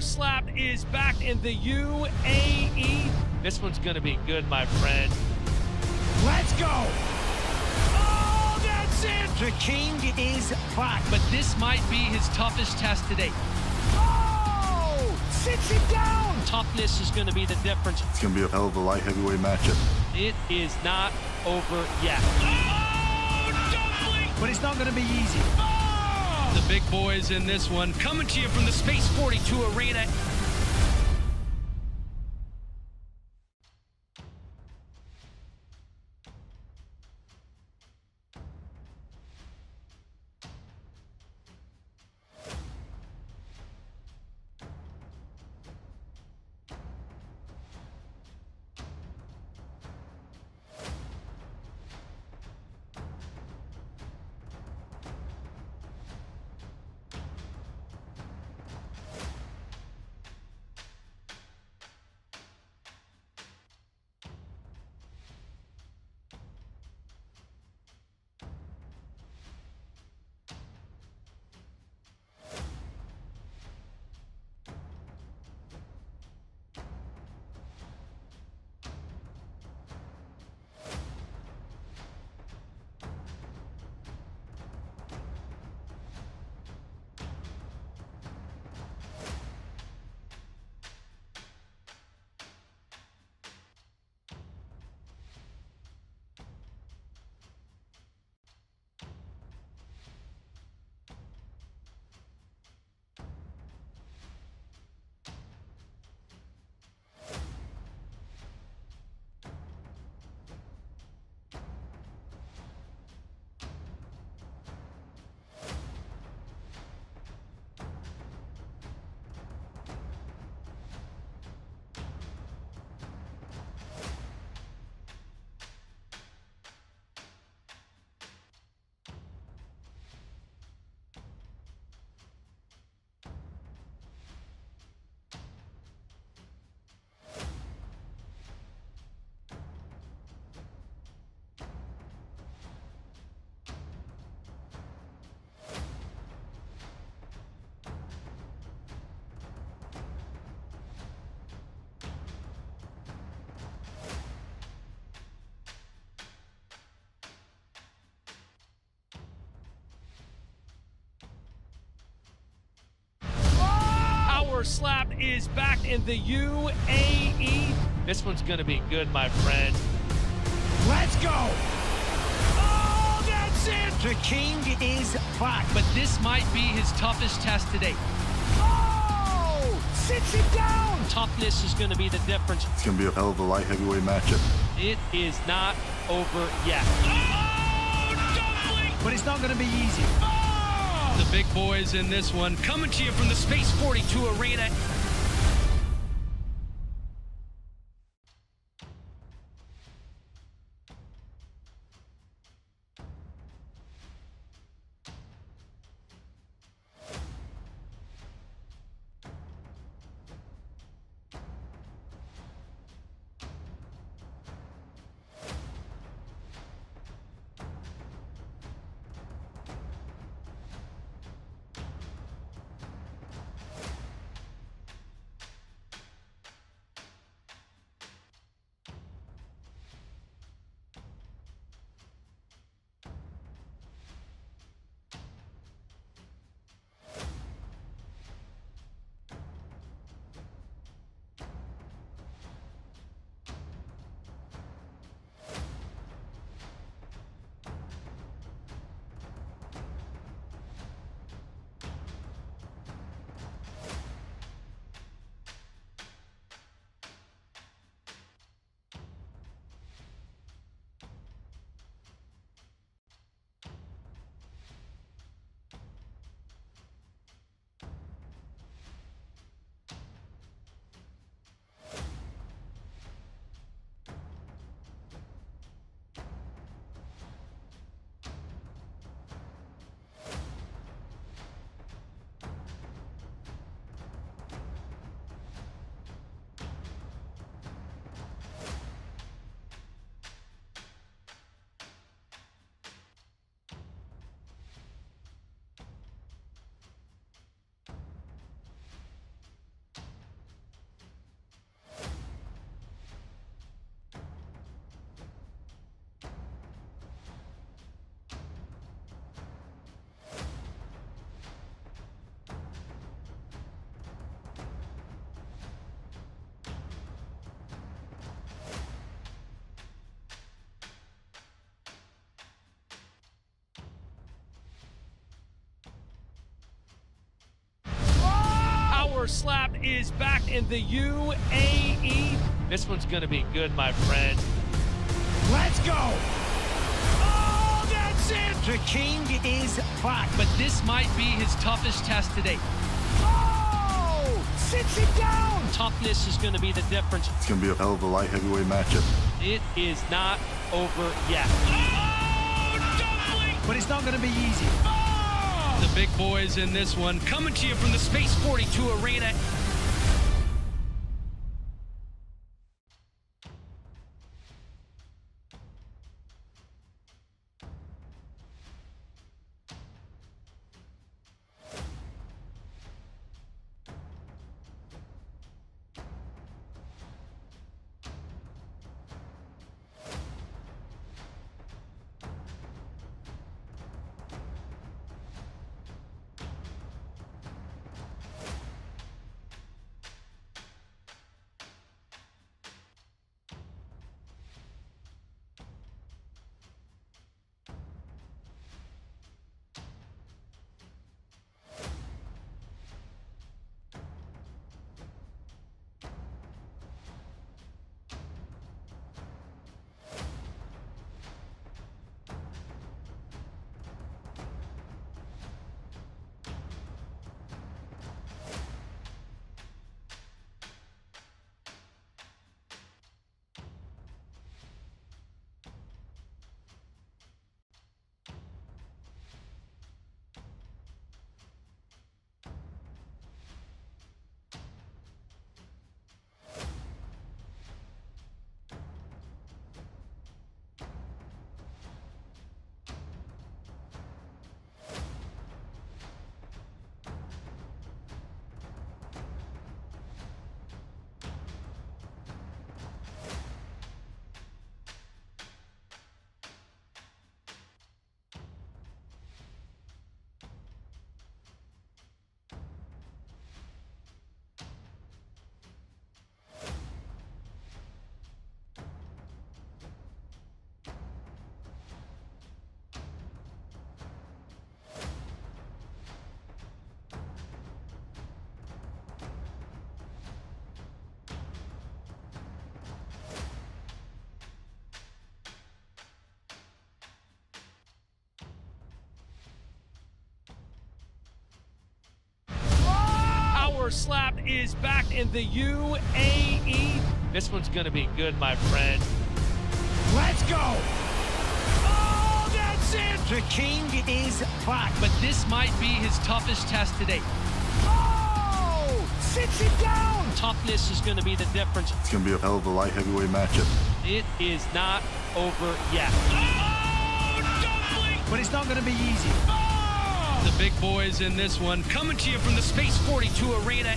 Slap is back in the UAE. This one's going to be good, my friend. Let's go! Oh, that's it! The king is back. But this might be his toughest test to date. Oh! Sits it down! Toughness is going to be the difference. It's going to be a hell of a light heavyweight matchup. It is not over yet. Oh, don't blink! But it's not going to be easy. The big boys in this one, coming to you from the Space 42 Arena. Slap is back in the UAE. This one's going to be good, my friend. Let's go! Oh, that's it! The king is back. But this might be his toughest test to date. Oh! Sits it down! Toughness is going to be the difference. It's going to be a hell of a light heavyweight matchup. It is not over yet. Oh, don't blink! But it's not going to be easy. The big boys in this one, coming to you from the Space 42 Arena. Power Slap is back in the UAE. This one's going to be good, my friend. Let's go! Oh, that's it! The king is back. But this might be his toughest test to date. Oh! Sits it down! Toughness is going to be the difference. It's going to be a hell of a light heavyweight matchup. It is not over yet. Oh, dumpling! But it's not going to be easy. Oh! The big boys in this one, coming to you from the Space 42 Arena. Power Slap is back in the UAE. This one's going to be good, my friend. Let's go! Oh, that's it! The king is back. But this might be his toughest test to date. Oh! Sits it down! Toughness is going to be the difference. It's going to be a hell of a light heavyweight matchup. It is not over yet. Oh, dumpling! But it's not going to be easy. Oh! The big boys in this one, coming to you from the Space 42 Arena.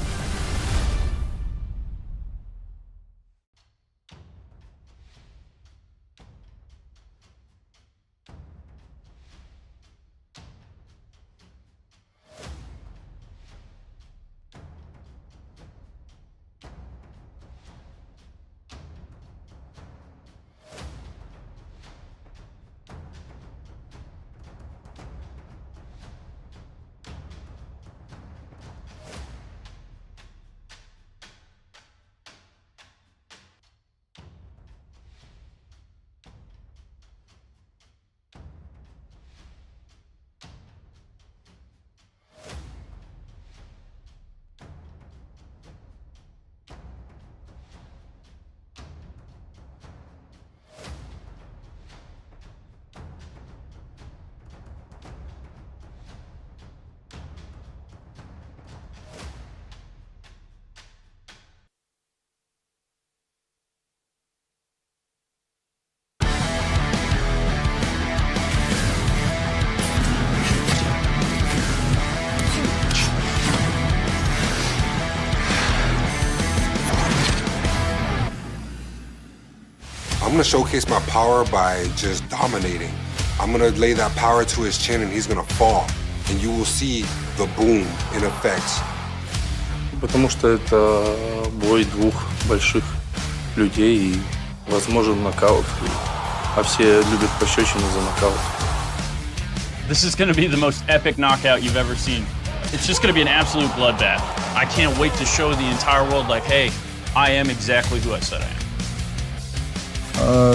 I'm gonna showcase my power by just dominating. I'm gonna lay that power to his chin and he's gonna fall. And you will see the boom in effect. Потому что это бой двух больших людей и возможен нокаут. А все любят пощечины за нокаут. This is going to be the most epic knockout you've ever seen. It's just going to be an absolute bloodbath. I can't wait to show the entire world, like, hey, I am exactly who I said I am.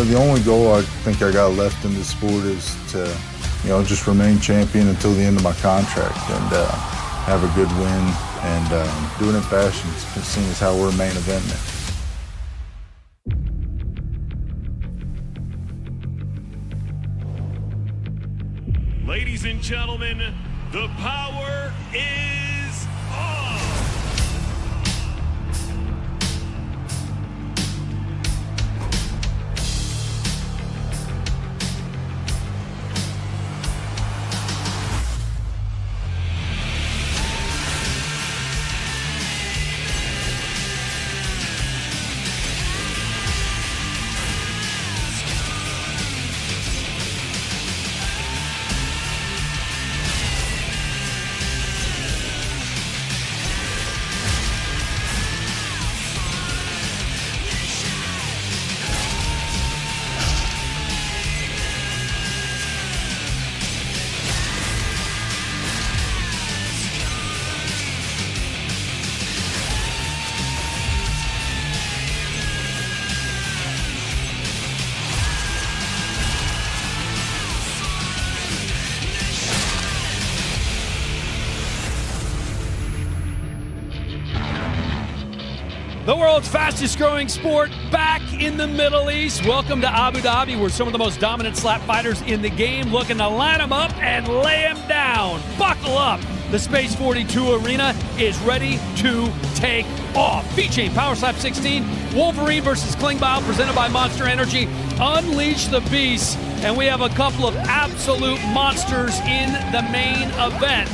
The only goal I think I got left in this sport is to, just remain champion until the end of my contract and have a good win and do it in fashion, seeing as how we're main eventing it. Ladies and gentlemen, the power is on! The world's fastest growing sport back in the Middle East. Welcome to Abu Dhabi, where some of the most dominant slap fighters in the game looking to line them up and lay them down. Buckle up. The Space 42 arena is ready to take off. Featuring Power Slap 16, Wolverine versus Klingbeil, presented by Monster Energy. Unleash the beast. And we have a couple of absolute monsters in the main event.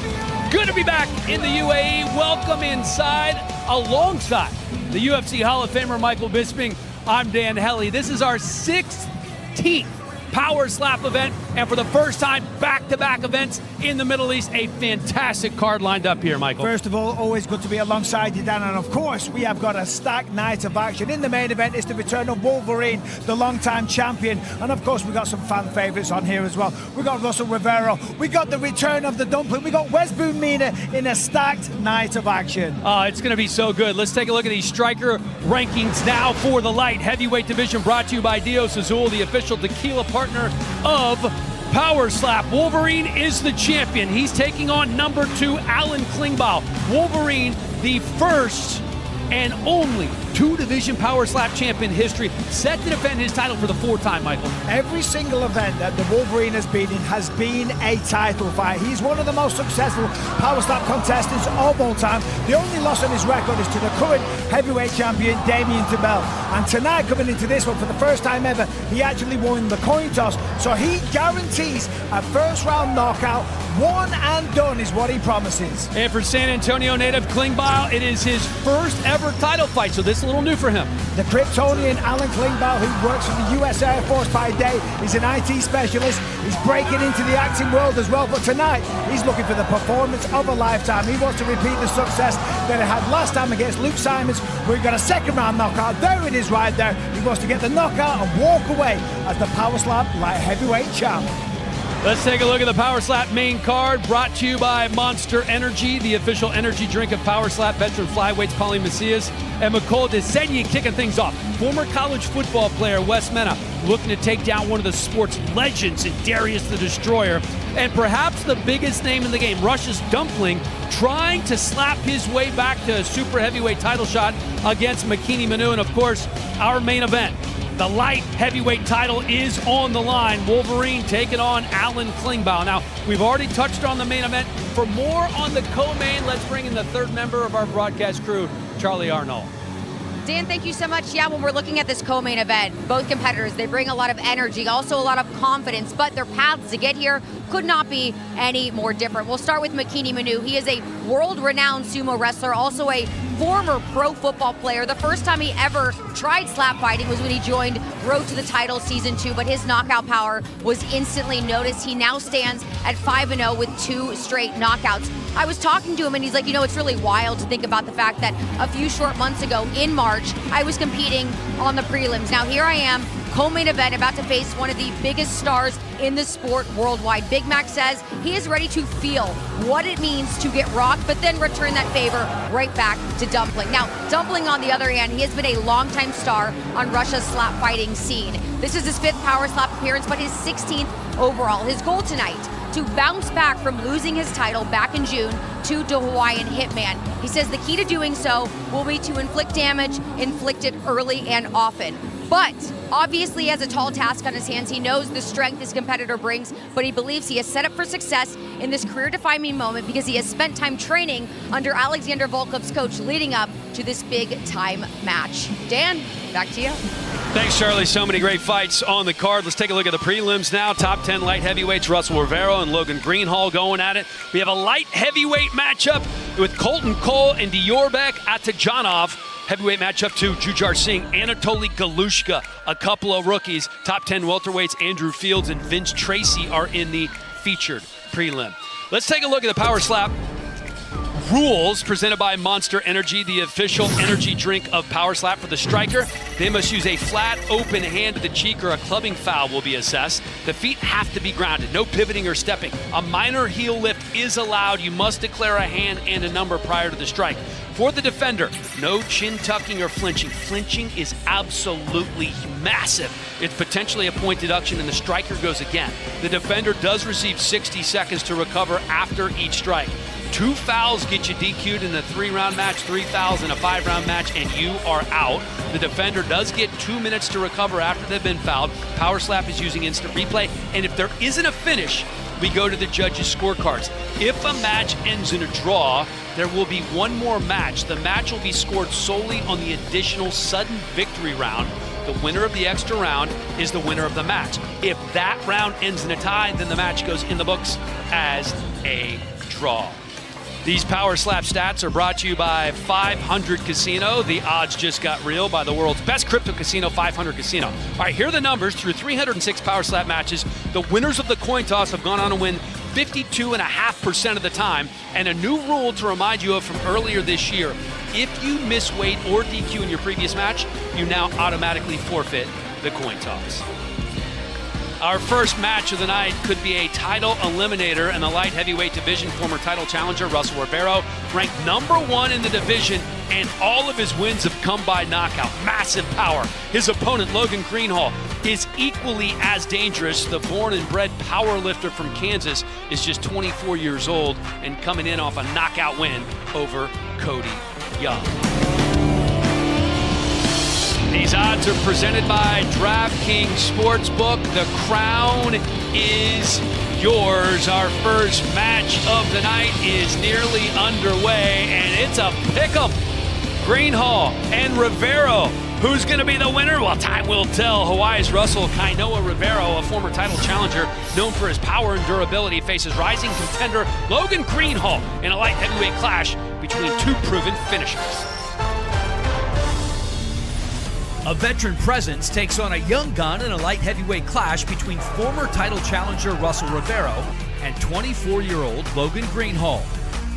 Good to be back in the UAE. Welcome inside alongside the UFC Hall of Famer Michael Bisping. I'm Dan Hellie. This is our 16th Power Slap event, and for the first time, back-to-back events in the Middle East. A fantastic card lined up here, Michael. First of all, always good to be alongside you, Dan, and of course, we have got a stacked night of action. In the main event is the return of Wolverine, the long-time champion, and of course, we got some fan favourites on here as well. We got Russell Rivero, we got the return of the Dumpling, we got Wes Boone Mina in a stacked night of action. It's going to be so good. Let's take a look at these striker rankings now for the light heavyweight division, brought to you by Dios Azul, the official tequila partner of Power Slap. Wolverine is the champion. He's taking on number 2, Alan Klingbeil. Wolverine, the first and only 2-division Power Slap champion in history, set to defend his title for the 4th time, Michael. Every single event that the Wolverine has been in has been a title fight. He's one of the most successful Power Slap contestants of all time. The only loss on his record is to the current heavyweight champion, Damien Tabell. And tonight, coming into this one for the first time ever, he actually won the coin toss. So he guarantees a first-round knockout. One and done is what he promises. And for San Antonio native Klingbeil, it is his first ever title fight, so this is a little new for him. The Kryptonian Alan Klingbeil, who works for the US Air Force by day, is an IT specialist. He's breaking into the acting world as well, but tonight he's looking for the performance of a lifetime. He wants to repeat the success that he had last time against Luke Simons, where he got a second-round knockout. There it is right there. He wants to get the knockout and walk away as the Power Slap light heavyweight champ. Let's take a look at the Power Slap main card, brought to you by Monster Energy, the official energy drink of Power Slap. Veteran flyweights Paulie Macias and Nicole Desenyi kicking things off. Former college football player Wes Mena looking to take down one of the sport's legends in Darius the Destroyer. And perhaps the biggest name in the game, Russia's Dumpling, trying to slap his way back to a super heavyweight title shot against Makini Manu. And of course, our main event, the light heavyweight title is on the line. Wolverine taking on Alan Klingbeil. Now, we've already touched on the main event. For more on the co-main, let's bring in the third member of our broadcast crew, Charlie Arnold. Dan, thank you so much. Yeah, when we're looking at this co-main event, both competitors, they bring a lot of energy, also a lot of confidence, but their paths to get here could not be any more different. We'll start with Makini Manu. He is a world-renowned sumo wrestler, also a former pro football player. The first time he ever tried slap fighting was when he joined Road to the Title Season 2, but his knockout power was instantly noticed. He now stands at 5-0 with 2 straight knockouts. I was talking to him and he's like, it's really wild to think about the fact that a few short months ago in March, I was competing on the prelims. Now here I am Co-main event about to face one of the biggest stars in the sport worldwide. Big Mac says he is ready to feel what it means to get rocked, but then return that favor right back to Dumpling. Now, Dumpling, on the other hand, he has been a longtime star on Russia's slap fighting scene. This is his 5th Power Slap appearance, but his 16th overall. His goal tonight, to bounce back from losing his title back in June to the Hawaiian Hitman. He says the key to doing so will be to inflict damage, inflicted early and often. But obviously he has a tall task on his hands. He knows the strength his competitor brings, but he believes he is set up for success in this career-defining moment because he has spent time training under Alexander Volkov's coach leading up to this big-time match. Dan, back to you. Thanks, Charlie. So many great fights on the card. Let's take a look at the prelims now. Top 10 light heavyweights, Russell Rivero and Logan Greenhall going at it. We have a light heavyweight matchup with Colton Cole and Diorbek Atajanov. Heavyweight matchup to Jujar Singh, Anatoly Galushka, a couple of rookies. Top 10 welterweights, Andrew Fields and Vince Tracy are in the featured prelim. Let's take a look at the Power Slap rules presented by Monster Energy, the official energy drink of Power Slap. For the striker, they must use a flat, open hand to the cheek or a clubbing foul will be assessed. The feet have to be grounded, no pivoting or stepping. A minor heel lift is allowed. You must declare a hand and a number prior to the strike. For the defender, no chin tucking or flinching. Flinching is absolutely massive. It's potentially a point deduction and the striker goes again. The defender does receive 60 seconds to recover after each strike. 2 fouls get you DQ'd in a 3-round match, 3 fouls in a 5-round match, and you are out. The defender does get 2 minutes to recover after they've been fouled. Power Slap is using instant replay, and if there isn't a finish, we go to the judges' scorecards. If a match ends in a draw, there will be one more match. The match will be scored solely on the additional sudden victory round. The winner of the extra round is the winner of the match. If that round ends in a tie, then the match goes in the books as a draw. These Power Slap stats are brought to you by 500 Casino. The odds just got real by the world's best crypto casino, 500 Casino. All right, here are the numbers. Through 306 Power Slap matches, the winners of the coin toss have gone on to win 52.5% of the time. And a new rule to remind you of from earlier this year: if you miss weight or DQ in your previous match, you now automatically forfeit the coin toss. Our first match of the night could be a title eliminator in the light heavyweight division. Former title challenger Russell Rivero, ranked #1 in the division, and all of his wins have come by knockout. Massive power. His opponent, Logan Greenhall, is equally as dangerous. The born and bred power lifter from Kansas is just 24 years old and coming in off a knockout win over Cody Young. These odds are presented by DraftKings Sportsbook. The crown is yours. Our first match of the night is nearly underway, and it's a pick'em. Greenhall and Rivero. Who's going to be the winner? Well, time will tell. Hawaii's Russell Kainoa Rivero, a former title challenger known for his power and durability, faces rising contender Logan Greenhall in a light heavyweight clash between two proven finishers. A veteran presence takes on a young gun in a light heavyweight clash between former title challenger Russell Rivero and 24-year-old Logan Greenhall.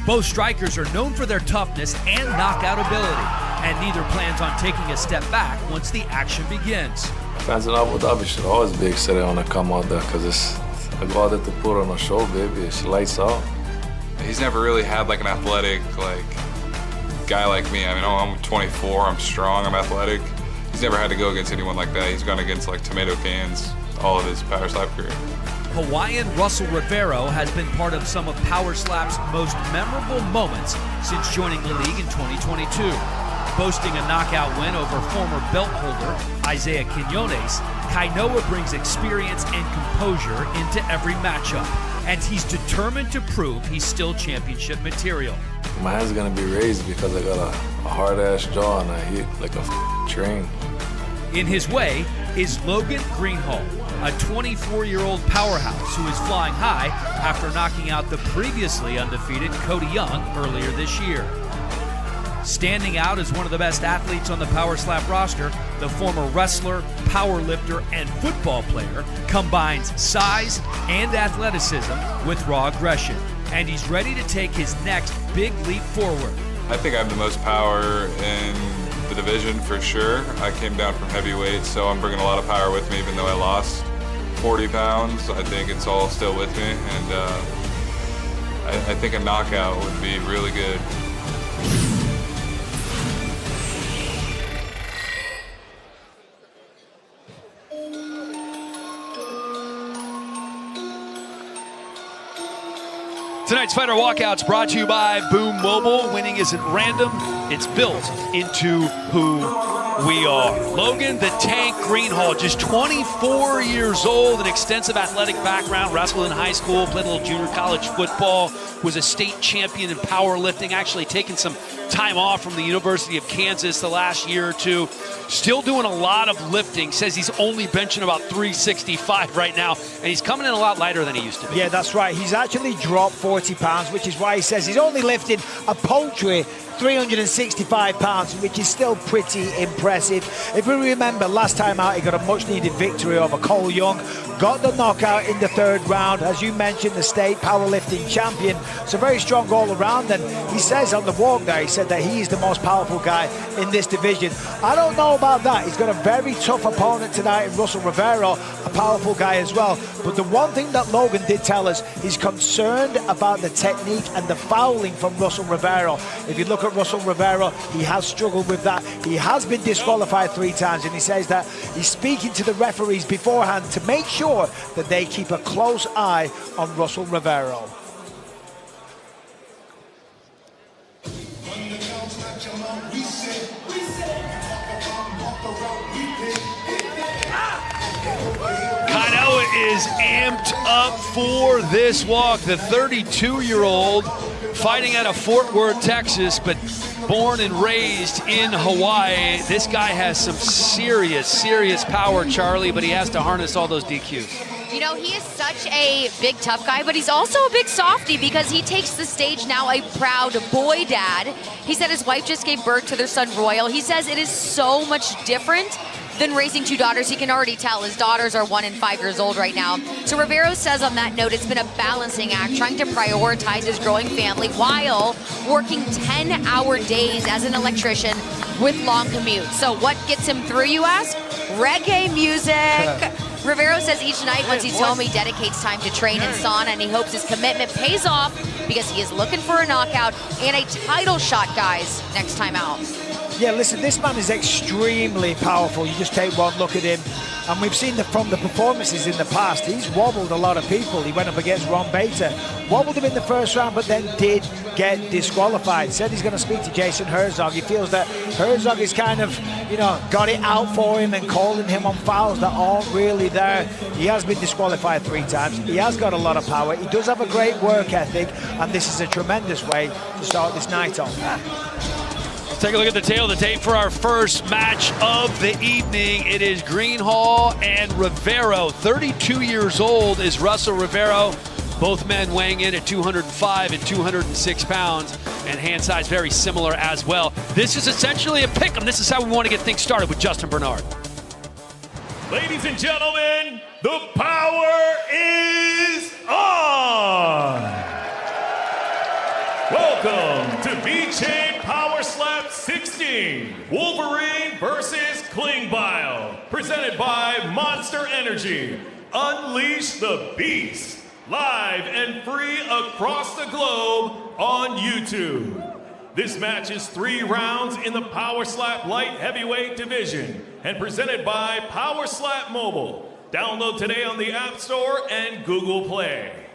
Both strikers are known for their toughness and knockout ability, and neither plans on taking a step back once the action begins. Fans in Abu Dhabi should always be excited when I come out there because I go out there to put on a show, baby. It's lights out. He's never really had like an athletic guy like me. I mean, I'm 24, I'm strong, I'm athletic. He's never had to go against anyone like that. He's gone against tomato cans all of his Power Slap career. Hawaiian Russell Rivero has been part of some of Power Slap's most memorable moments since joining the league in 2022. Boasting a knockout win over former belt holder Isaiah Quinones, Kainoa brings experience and composure into every matchup, and he's determined to prove he's still championship material. My hand's gonna be raised because I got a hard-ass jaw and I hit like a train. In his way is Logan Greenhall, a 24-year-old powerhouse who is flying high after knocking out the previously undefeated Cody Young earlier this year. Standing out as one of the best athletes on the Power Slap roster, the former wrestler, power lifter, and football player combines size and athleticism with raw aggression, and he's ready to take his next big leap forward. I think I have the most power in the division for sure. I came down from heavyweight, so I'm bringing a lot of power with me, even though I lost 40 pounds. I think it's all still with me, and I think a knockout would be really good. Tonight's Fighter Walkout's brought to you by Boom Mobile. Winning isn't random, it's built into who we are. Logan the Tank Greenhall, just 24 years old, an extensive athletic background, wrestled in high school, played a little junior college football, was a state champion in powerlifting, actually taken some time off from the University of Kansas the last year or two. Still doing a lot of lifting, says he's only benching about 365 right now, and he's coming in a lot lighter than he used to be. Yeah, that's right. He's actually dropped 40 pounds, which is why he says he's only lifted a paltry 365 pounds, which is still pretty impressive. If we remember, last time out, he got a much-needed victory over Cole Young, got the knockout in the third round. As you mentioned, the state powerlifting champion, so very strong all around. And he says on the walk there, he said that he is the most powerful guy in this division. I don't know about that. He's got a very tough opponent tonight in Russell Rivero, a powerful guy as well. But the one thing that Logan did tell us, he's concerned about the technique and the fouling from Russell Rivero. If you look at Russell Rivero, he has struggled with that. He has been disqualified 3 times, and he says that he's speaking to the referees beforehand to make sure that they keep a close eye on Russell Rivero. Is amped up for this walk. The 32-year-old fighting out of Fort Worth, Texas, but born and raised in Hawaii. This guy has some serious power, Charlie, but he has to harness all those DQs. You know, he is such a big, tough guy, but he's also a big softie because he takes the stage now a proud boy dad. He said his wife just gave birth to their son, Royal. He says it is so much different than raising 2 daughters. He can already tell his daughters are 1 and 5 years old right now. So Rivero says on that note, it's been a balancing act, trying to prioritize his growing family while working 10-hour days as an electrician with long commutes. So what gets him through, you ask? Reggae music. Rivero says each night once he's home, he dedicates time to train in sauna, and he hopes his commitment pays off because he is looking for a knockout and a title shot, guys, next time out. Yeah, listen, this man is extremely powerful. You just take one look at him, and we've seen from the performances in the past, he's wobbled a lot of people. He went up against Ron Bader, wobbled him in the first round, but then did get disqualified. Said he's going to speak to Jason Herzog. He feels that Herzog is kind of, you know, got it out for him and calling him on fouls that aren't really there. He has been disqualified 3 times. He has got a lot of power. He does have a great work ethic, and this is a tremendous way to start this night off. Take a look at the tail of the tape for our first match of the evening. It is Greenhall and Rivero. 32 years old is Russell Rivero. Both men weighing in at 205 and 206 pounds, and hand size very similar as well. This is essentially a pick'em. This is how we want to get things started with Justin Bernard. Ladies and gentlemen, the power is on! Welcome to VJ Power Slap 16, Wolverine versus Klingbeil, presented by Monster Energy. Unleash the Beast, live and free across the globe on YouTube. This match is 3 rounds in the Power Slap Light Heavyweight division and presented by Power Slap Mobile. Download today on the App Store and Google Play.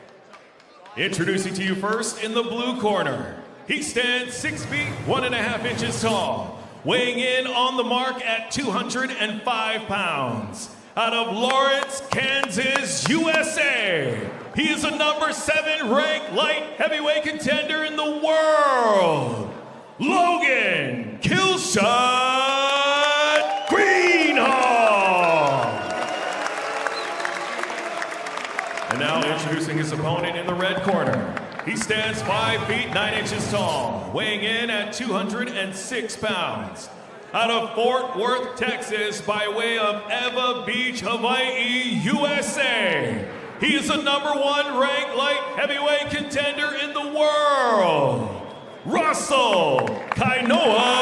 Introducing to you first in the blue corner. He stands 6 feet 1.5 inches tall, weighing in on the mark at 205 pounds. Out of Lawrence, Kansas, USA. He is a number 7 ranked light heavyweight contender in the world. Logan Killshot Greenhall. And now introducing his opponent in the red corner. He stands 5 feet 9 inches tall, weighing in at 206 pounds. Out of Fort Worth, Texas, by way of Eva Beach, Hawaii, USA. He is the number 1 ranked light heavyweight contender in the world. Russell Kainoa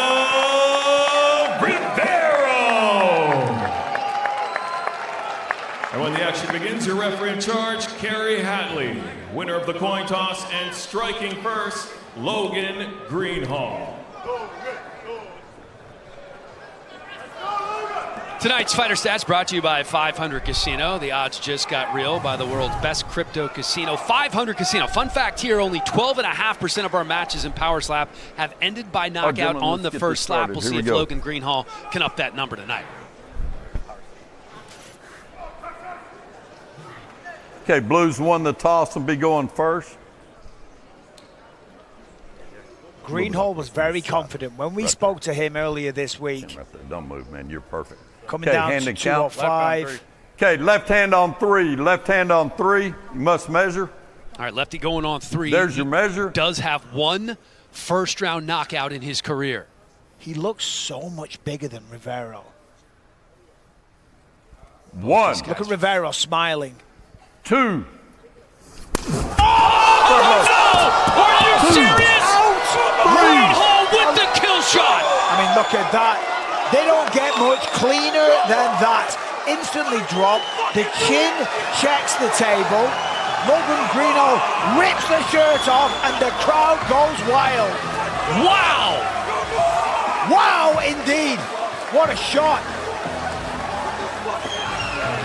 action begins, your referee in charge, Kerry Hatley. Winner of the coin toss and striking first, Logan Greenhall. Tonight's Fighter Stats brought to you by 500 Casino. The odds just got real by the world's best crypto casino, 500 Casino. Fun fact here, only 12.5% of our matches in Power Slap have ended by knockout on the first slap. We'll see if Logan Greenhall can up that number tonight. Okay, Blues won the toss and be going first. Greenhall was very confident. When we spoke to him earlier this week, Don't move, man. You're perfect. coming down hand to and count. 205. Okay, left hand on three. Left hand on three. You must measure. All right, lefty going on 3. There's your measure. Does have one first-round knockout in his career. He looks so much bigger than Rivero. One. Look at Rivero smiling. 2. Are you serious? Greenhall with the kill shot. I mean, look at that. They don't get much cleaner than that. Instantly drop. The chin checks the table. Logan Greenhall rips the shirt off and the crowd goes wild. Wow. Wow, indeed. What a shot.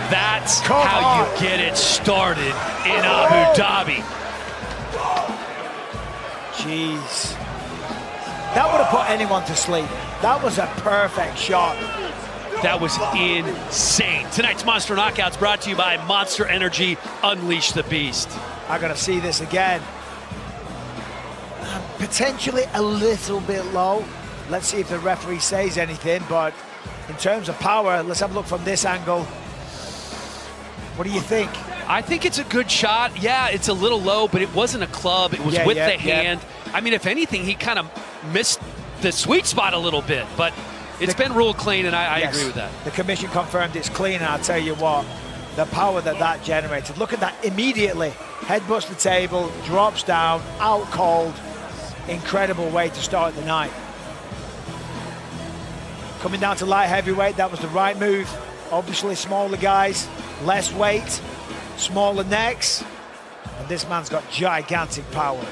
That's how you get it started in Abu Dhabi. Jeez. That would have put anyone to sleep. That was a perfect shot. That was insane. Tonight's Monster Knockouts brought to you by Monster Energy. Unleash the Beast. I gotta see this again. Potentially a little bit low. Let's see if the referee says anything, but in terms of power, let's have a look from this angle. What do you think? I think it's a good shot. Yeah, it's a little low, but it wasn't a club. It was with the hand. I mean, if anything, he kind of missed the sweet spot a little bit, but it's been ruled clean, and I agree with that. The commission confirmed it's clean, and I'll tell you what, the power that generated. Look at that immediately. Headbutts the table, drops down, out cold. Incredible way to start the night. Coming down to light heavyweight, that was the right move. Obviously, smaller guys, less weight, smaller necks, and this man's got gigantic power.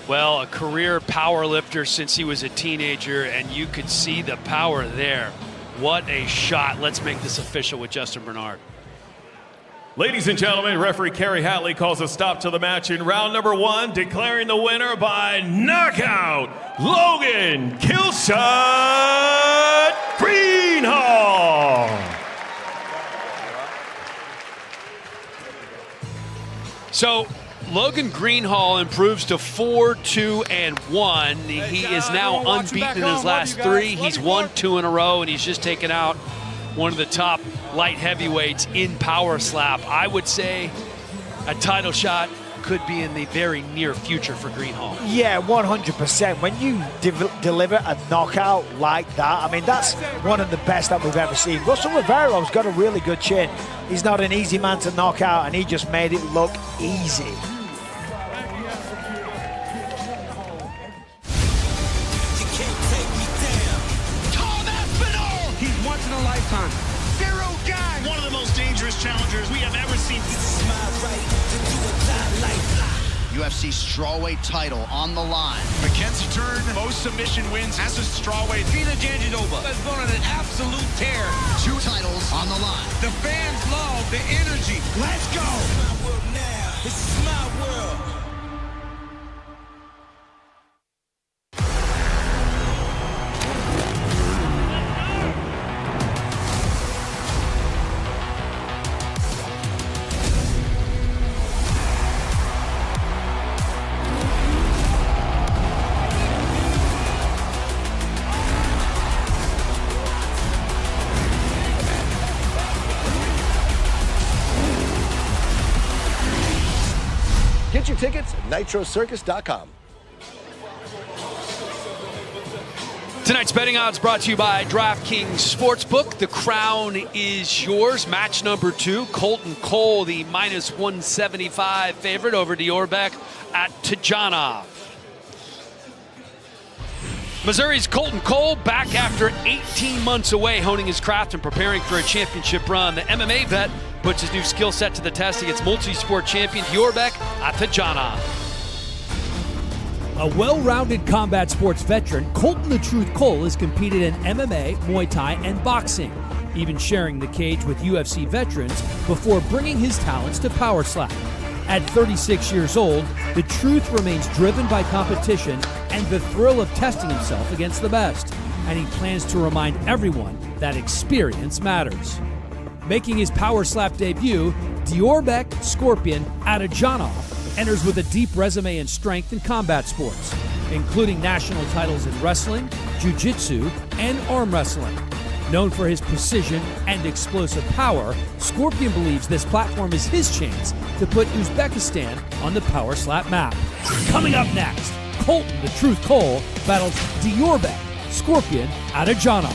Well, a career power lifter since he was a teenager, and you could see the power there. What a shot. Let's make this official with Justin Bernard. Ladies and gentlemen, referee Kerry Hatley calls a stop to the match in round number 1, declaring the winner by knockout, Logan Killshot Greenhall. So, Logan Greenhall improves to 4-2-1. He is now unbeaten in his last 3. He's won 2 in a row, and he's just taken out one of the top light heavyweights in Power Slap. I would say a title shot could be in the very near future for Greenhall. Yeah, 100%. When you deliver a knockout like that, I mean, that's one of the best that we've ever seen. Russell Rivero's got a really good chin. He's not an easy man to knock out, and he just made it look easy. He's once in a lifetime. Zero guy. One of the most dangerous challengers we have ever seen. This is my right to do a die like UFC strawweight title on the line. Mackenzie Turn, most submission wins as a strawweight. Vita Jandiroba has gone on an absolute tear. 2 titles on the line. The fans love the energy. Let's go. This is my world now. This is my world. Get your tickets at nitrocircus.com. Tonight's betting odds brought to you by DraftKings Sportsbook. The crown is yours. Match number 2, Colton Cole, the -175 favorite over Diorbek at Tajanov. Missouri's Colton Cole back after 18 months away, honing his craft and preparing for a championship run. The MMA vet puts his new skill set to the test against multi-sport champion Diorbeck Atajanov. A well-rounded combat sports veteran, Colton "The Truth" Cole has competed in MMA, Muay Thai, and boxing, even sharing the cage with UFC veterans before bringing his talents to Power Slap. At 36 years old, The Truth remains driven by competition and the thrill of testing himself against the best, and he plans to remind everyone that experience matters. Making his Power Slap debut, Diorbeck Scorpion Atajanov enters with a deep resume in strength and combat sports, including national titles in wrestling, jiu-jitsu, and arm wrestling. Known for his precision and explosive power, Scorpion believes this platform is his chance to put Uzbekistan on the Power Slap map. Coming up next, Colton "The Truth" Cole battles Diorbeck Scorpion Atajanov.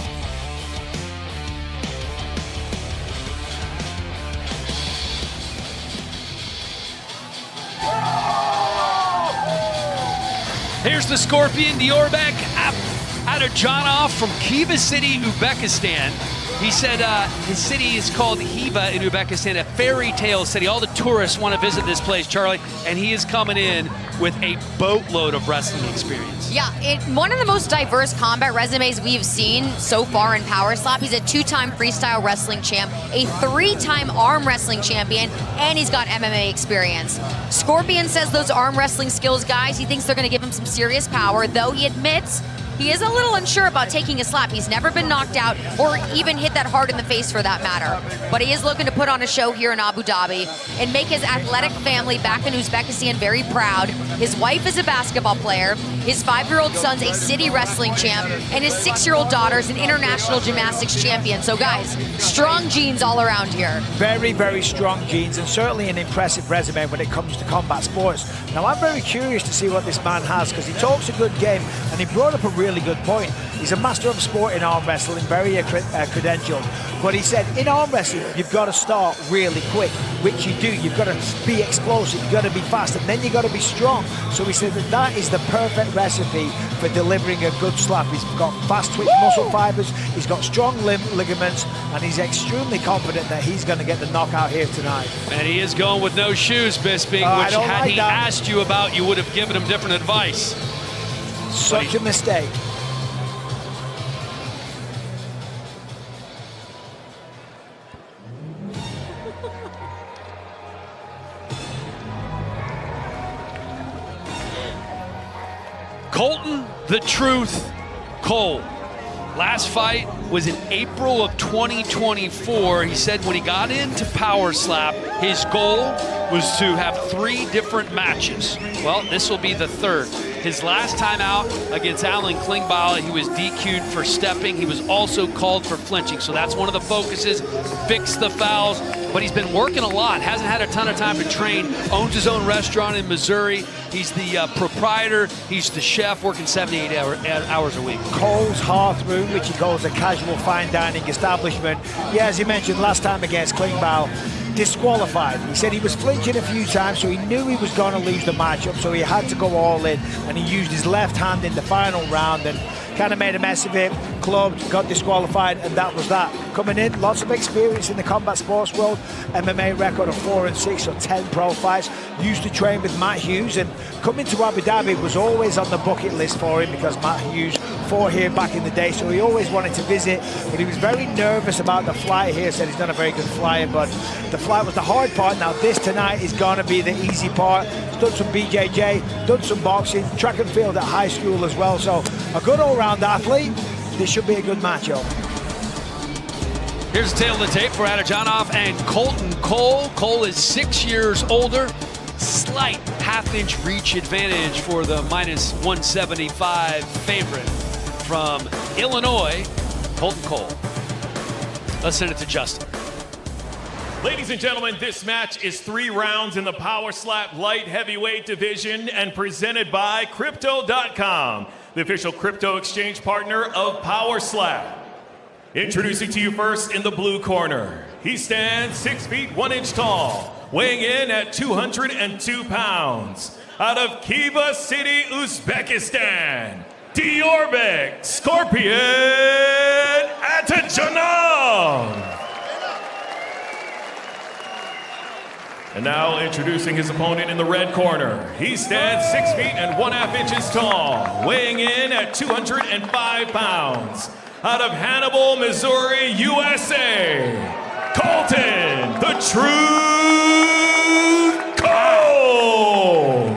Here's the Scorpion, Diorbeck Atajanov from Khiva City, Uzbekistan. He said his city is called Khiva in Uzbekistan, a fairy tale city. All the tourists want to visit this place, Charlie, and he is coming in with a boatload of wrestling experience. Yeah, one of the most diverse combat resumes we've seen so far in Power Slap. He's a 2-time freestyle wrestling champ, a 3-time arm wrestling champion, and he's got MMA experience. Scorpion says those arm wrestling skills, guys, he thinks they're going to give him some serious power, though he admits he is a little unsure about taking a slap. He's never been knocked out or even hit that hard in the face for that matter. But he is looking to put on a show here in Abu Dhabi and make his athletic family back in Uzbekistan very proud. His wife is a basketball player. His 5-year-old son's a city wrestling champ. And his 6-year-old daughter is an international gymnastics champion. So guys, strong genes all around here. Very, very strong genes, and certainly an impressive resume when it comes to combat sports. Now, I'm very curious to see what this man has, because he talks a good game, and he brought up a really good point. He's a master of sport in arm wrestling, very credentialed. But he said, in arm wrestling, you've got to start really quick, which you do. You've got to be explosive, you've got to be fast, and then you've got to be strong. So he said that is the perfect recipe for delivering a good slap. He's got fast twitch muscle fibers, he's got strong ligaments, and he's extremely confident that he's going to get the knockout here tonight. And he is going with no shoes, Bisping, which had he asked you about, you would have given him different advice. Such a mistake. Colton "The Truth" Cole. Last fight was in April of 2024. He said when he got into Power Slap, his goal was to have 3 different matches. Well, this will be the 3rd. His last time out against Klingbeil, he was DQ'd for stepping. He was also called for flinching. So that's one of the focuses, fix the fouls. But he's been working a lot, hasn't had a ton of time to train, owns his own restaurant in Missouri. He's the proprietor, he's the chef, working 78 hours a week. Cole's Hearth Room, which he calls a casual fine dining establishment. Yeah, as he mentioned last time against Klingbeil, disqualified. He said he was flinching a few times, so he knew he was going to lose the matchup, so he had to go all in, and he used his left hand in the final round and kind of made a mess of it, clubbed, got disqualified, and that was that. Coming in, lots of experience in the combat sports world, MMA record of 4-6, so 10 pro fights, used to train with Matt Hughes, and coming to Abu Dhabi was always on the bucket list for him because Matt Hughes fought here back in the day, so he always wanted to visit, but he was very nervous about the flight here, said he's not a very good flyer, but the flight was the hard part. Now this tonight is going to be the easy part. He's done some BJJ, done some boxing, track and field at high school as well, so a good all-round athlete. This should be a good matchup. Here's the tail of the tape for Atajanov and Colton Cole. Cole is 6 years older. Slight half-inch reach advantage for the minus 175 favorite from Illinois, Colton Cole. Let's send it to Justin. Ladies and gentlemen, this match is 3 rounds in the Power Slap light heavyweight division and presented by Crypto.com, the official crypto exchange partner of Power Slap. Introducing to you first in the blue corner, he stands 6 feet 1 inch tall, weighing in at 202 pounds. Out of Khiva City, Uzbekistan, Diorbeck Scorpion Atajanov. And now introducing his opponent in the red corner. He stands 6 feet and 1/2 inches tall, weighing in at 205 pounds. Out of Hannibal, Missouri, USA, Colton, the Truth Cole.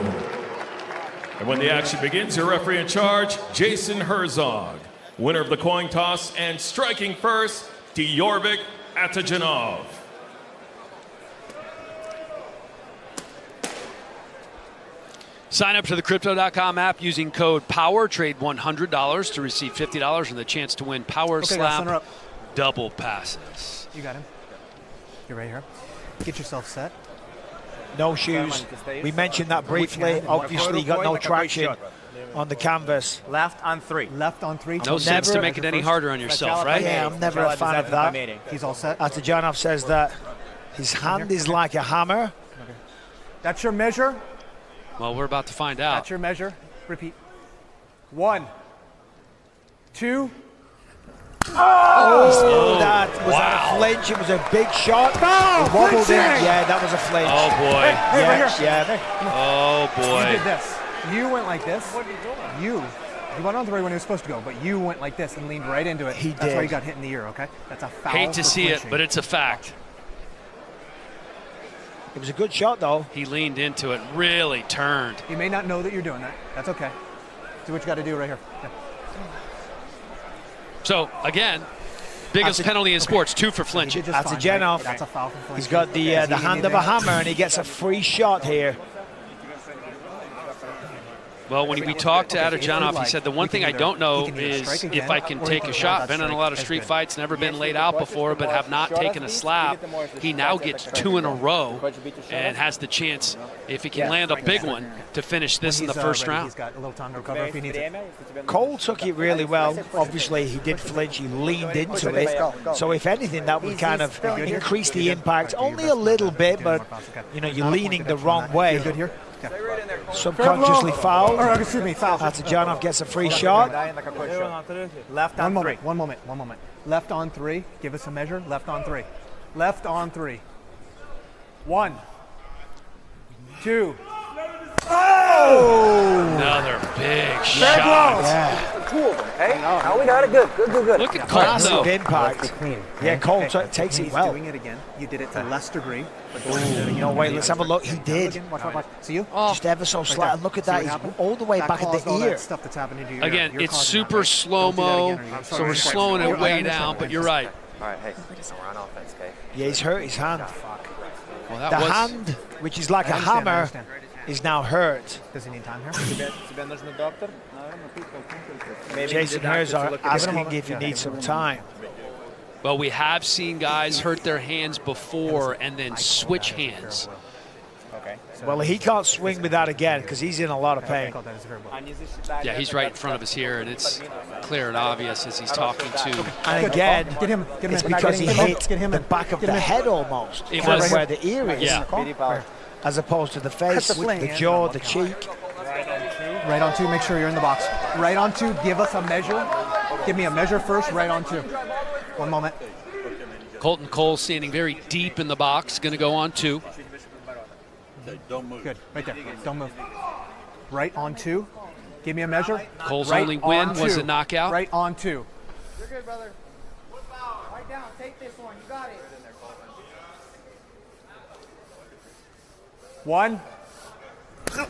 And when the action begins, your referee in charge, Jason Herzog. Winner of the coin toss and striking first, Diorvik Atajanov. Sign up to the Crypto.com app using code POWER. Trade $100 to receive $50 and the chance to win Power Slap double passes. You got him. You're right here. Get yourself set. No shoes. We mentioned that briefly. Obviously, you got no traction on the canvas. Left on 3. Left on 3. No sense to make it any harder on yourself, right? Yeah, I'm never a fan of that. He's all set. Atajanov says that his hand is like a hammer. That's your measure. Well, we're about to find out. That's your measure. Repeat. 1, 2. Oh, that was a flinch. It was a big shot. Oh, wobbled in. Yeah, that was a flinch. Oh, boy. Hey, right here. Yeah. Oh, boy. You did this. You went like this. What are you doing? You went on the right when he was supposed to go, but you went like this and leaned right into it. He did. That's why you got hit in the ear, okay? That's a foul. Hate to see flinching. it, but it's a fact. It was a good shot, though. He leaned into it, really turned. You may not know that you're doing that. That's okay. Do what you got to do right here. Yeah. So, again, biggest penalty in sports, 2 for flinching. That's a Genov. That's a foul for flinching. He's got the hand of a hammer, and he gets a free shot here. Well, when we talked to Atajanov, he said the one thing I don't know is if I can take a shot. Been in a lot of street fights, never been laid out before, but have not taken a slap. He now gets 2 in a row and has the chance, if he can land a big one, to finish this in the first round. He's got a little time to recover if he needs it. Cole took it really well. Obviously, he did flinch. He leaned into it. So, if anything, that would kind of increase the impact only a little bit. But you're leaning the wrong way. Good here. Subconsciously fouled. Or, excuse me, foul. Atajanov gets a free shot. Left on 3. One moment. Left on 3. Give us a measure. Left on 3. Left on 3. 1, 2. Oh! Another big shot. Yeah. Cool. Hey, now we got it. Good. Look at Cole. Massive impact. Yeah, Cole takes it well. Doing it again. You did it to less degree. No, wait, let's have a look. He did. Watch. See you? Just ever so slight. Look at that. He's all the way back at the ear. Stuff that's happening to you. Again, it's super slow-mo, so we're slowing it way down, but you're right. All right, hey, we're on offense, okay? Yeah, he's hurt his hand. Well, The hand, which is like a hammer, is now hurt. Does he need time here? Jason Herzog asking if he needs some time. Well, we have seen guys hurt their hands before and then switch hands. Well, he can't swing with that again because he's in a lot of pain. Yeah, he's right in front of us here, and it's clear and obvious as he's talking to. And again, it's because he hit the the back of the head almost. It Kind of was where the ear is. Yeah. As opposed to the face, the jaw, the cheek. Right on 2. Make sure you're in the box. Right on 2. Give us a measure. Give me a measure first. Right on 2. 1 moment. Colton Cole standing very deep in the box, going to go on 2. Don't move. Good. Right there. Don't move. Right on 2. Give me a measure. Cole's right only win was a knockout. Right on 2. You're good, brother. Right down. Take this one. You got it. 1. Okay.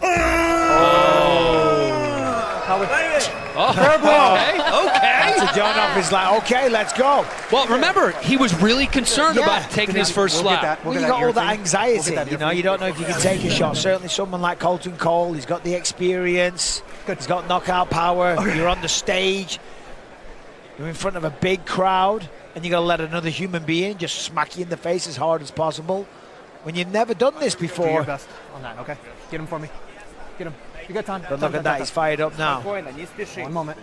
Atajanov is like, okay, let's go. Well, remember, he was really concerned about taking his first slap. Well, you got all that anxiety. You don't know if you can take a shot. Certainly someone like Colton Cole, he's got the experience. He's got knockout power. You're on the stage. You're in front of a big crowd, and you got to let another human being just smack you in the face as hard as possible. When you've never done this before. Do your best on that, okay? Get him for me. Get him. You got time. But look at that, he's fired up now. 1 moment.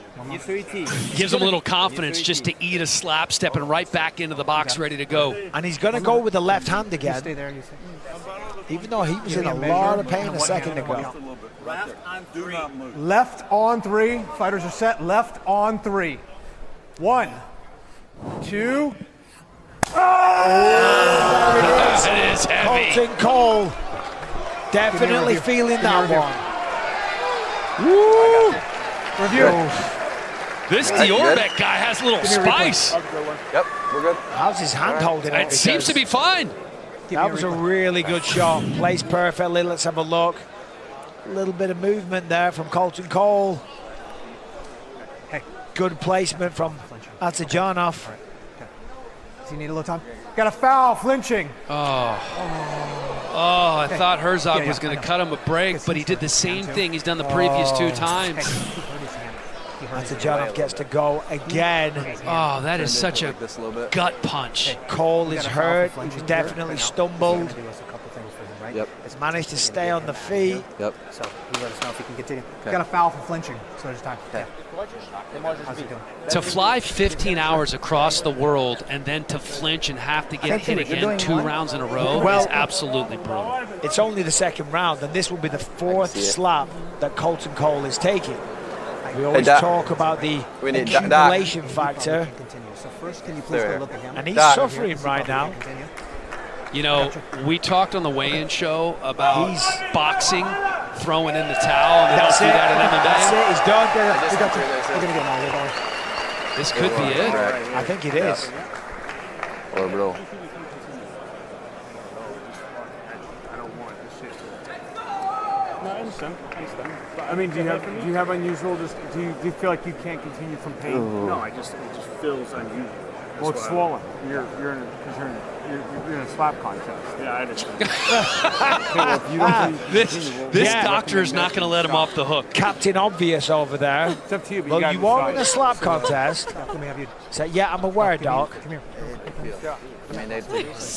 Gives him a little confidence just to eat a slap, stepping right back into the box, ready to go. And he's going to go with the left hand again. Stay there. Even though he was in a lot of pain a second ago. Left on 3. Fighters are set. Left on 3. 1, 2. It is heavy. Colton Cole definitely feeling that one. Woo! Review. This Diorbek guy has a little spice. Yep, we're good. How's his hand holding It seems to be fine. That was a really good shot. Placed perfectly. Let's have a look. A little bit of movement there from Colton Cole. Hey. Good placement from Atsajanov. Does he need a little time? Got a foul, flinching. I thought Herzog was going to cut him a break, but he did the same thing he's done the previous 2 times. Atsajanov gets to go again. Oh, that is such a gut punch. Cole is hurt. He was definitely stumbled. Yep. Has managed to stay on the feet. Yep. So he let us know if he can continue. Got a foul for flinching, so there's time. Okay. How's he doing? To fly 15 hours across the world and then to flinch and have to get hit again 2 rounds in a row is absolutely brutal. It's only the second round, and this will be the 4th slap that Colton Cole is taking. We always talk about the accumulation factor. So first, can you please go look at him? And he's suffering right now. You know, we talked on the weigh-in show about boxing, throwing in the towel, and they don't do that in MMA. That's it. He's done. We're going to get him. This could be it. I think it is. Or bro. No, I understand. I mean, do you have unusual? Do you feel like you can't continue from pain? No, it just feels unusual. Well, it's swollen. You're in a slap contest. Yeah, I understand. This doctor is not going to let him off the hook. Captain Obvious over there. It's up to you. Well, you are in a slap contest. So, yeah, I'm aware, Doc. Come here. I mean,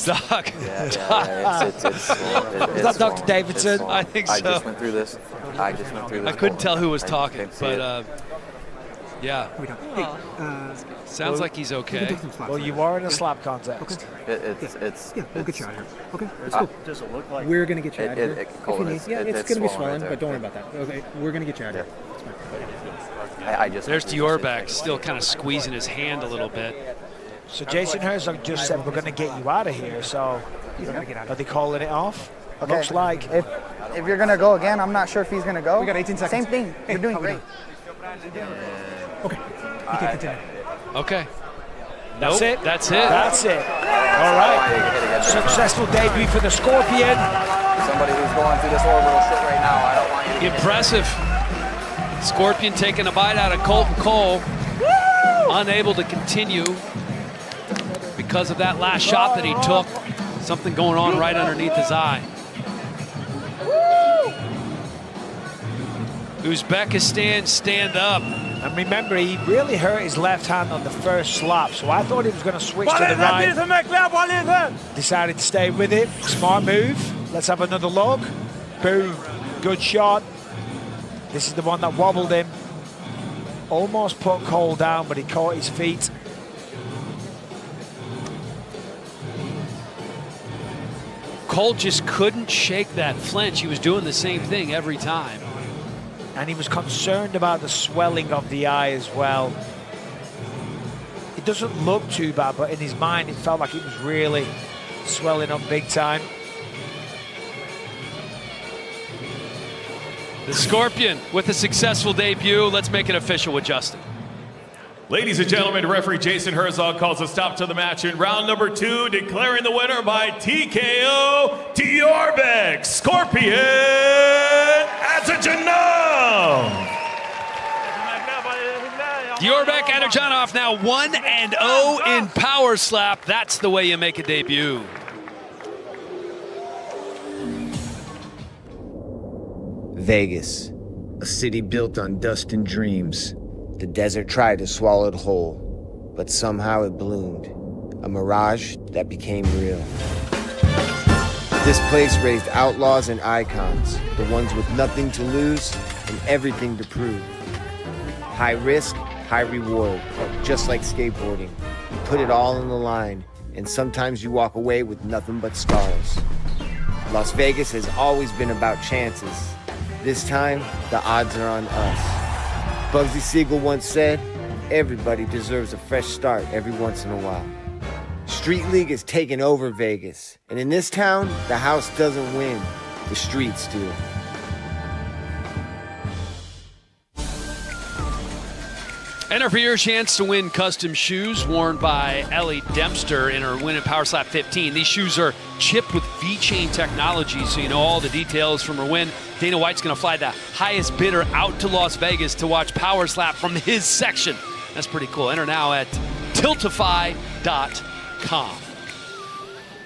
Doc. It's Is that Dr. Davidson? I think so. I just went through this. I couldn't tell who was talking, but yeah. Sounds like he's okay. Well, you are in a slap contest. We'll get you out of here. Okay, let's go. Does it look like We're going to get you out of here. It's going to be swollen, right but don't worry about that. Okay, we're going to get you out of here. There's Diorbek still kind of squeezing his hand a little bit. So Jason Herzog just said we're going to get you out of here. So are they calling it off? Okay. Looks like. If you're going to go again, I'm not sure if he's going to go. We got 18 seconds. Same thing. You're doing great. Okay, you can continue. Okay. That's it. That's it. That's it. All right. Successful debut for the Scorpion. Somebody who's going through this orbital shit right now. I don't want you to Impressive. Scorpion taking a bite out of Colton Cole. Unable to continue because of that last shot that he took. Something going on right underneath his eye. Uzbekistan, stand up. And remember, he really hurt his left hand on the first slap, so I thought he was going to switch to the right. Decided to stay with it. Smart move. Let's have another look. Boom. Good shot. This is the one that wobbled him. Almost put Cole down, but he caught his feet. Cole just couldn't shake that flinch. He was doing the same thing every time. And he was concerned about the swelling of the eye as well. It doesn't look too bad, but in his mind, it felt like it was really swelling up big time. The Scorpion with a successful debut. Let's make it official with Justin. Ladies and gentlemen, referee Jason Herzog calls a stop to the match in round number 2, declaring the winner by TKO, Diorbek Scorpion Atsajanov. Diorbek Atsajanov now 1-0 in power slap. That's the way you make a debut. Vegas, a city built on dust and dreams. The desert tried to swallow it whole, but somehow it bloomed, a mirage that became real. This place raised outlaws and icons, the ones with nothing to lose and everything to prove. High risk, high reward, just like skateboarding. You put it all on the line, and sometimes you walk away with nothing but scars. Las Vegas has always been about chances. This time, the odds are on us. Bugsy Siegel once said, everybody deserves a fresh start every once in a while. Street League is taking over Vegas. And in this town, the house doesn't win, the streets do. Enter for your chance to win custom shoes worn by Ellie Dempster in her win at Power Slap 15. These shoes are chipped with V-Chain technology, so you know all the details from her win. Dana White's going to fly the highest bidder out to Las Vegas to watch Power Slap from his section. That's pretty cool. Enter now at tiltify.com.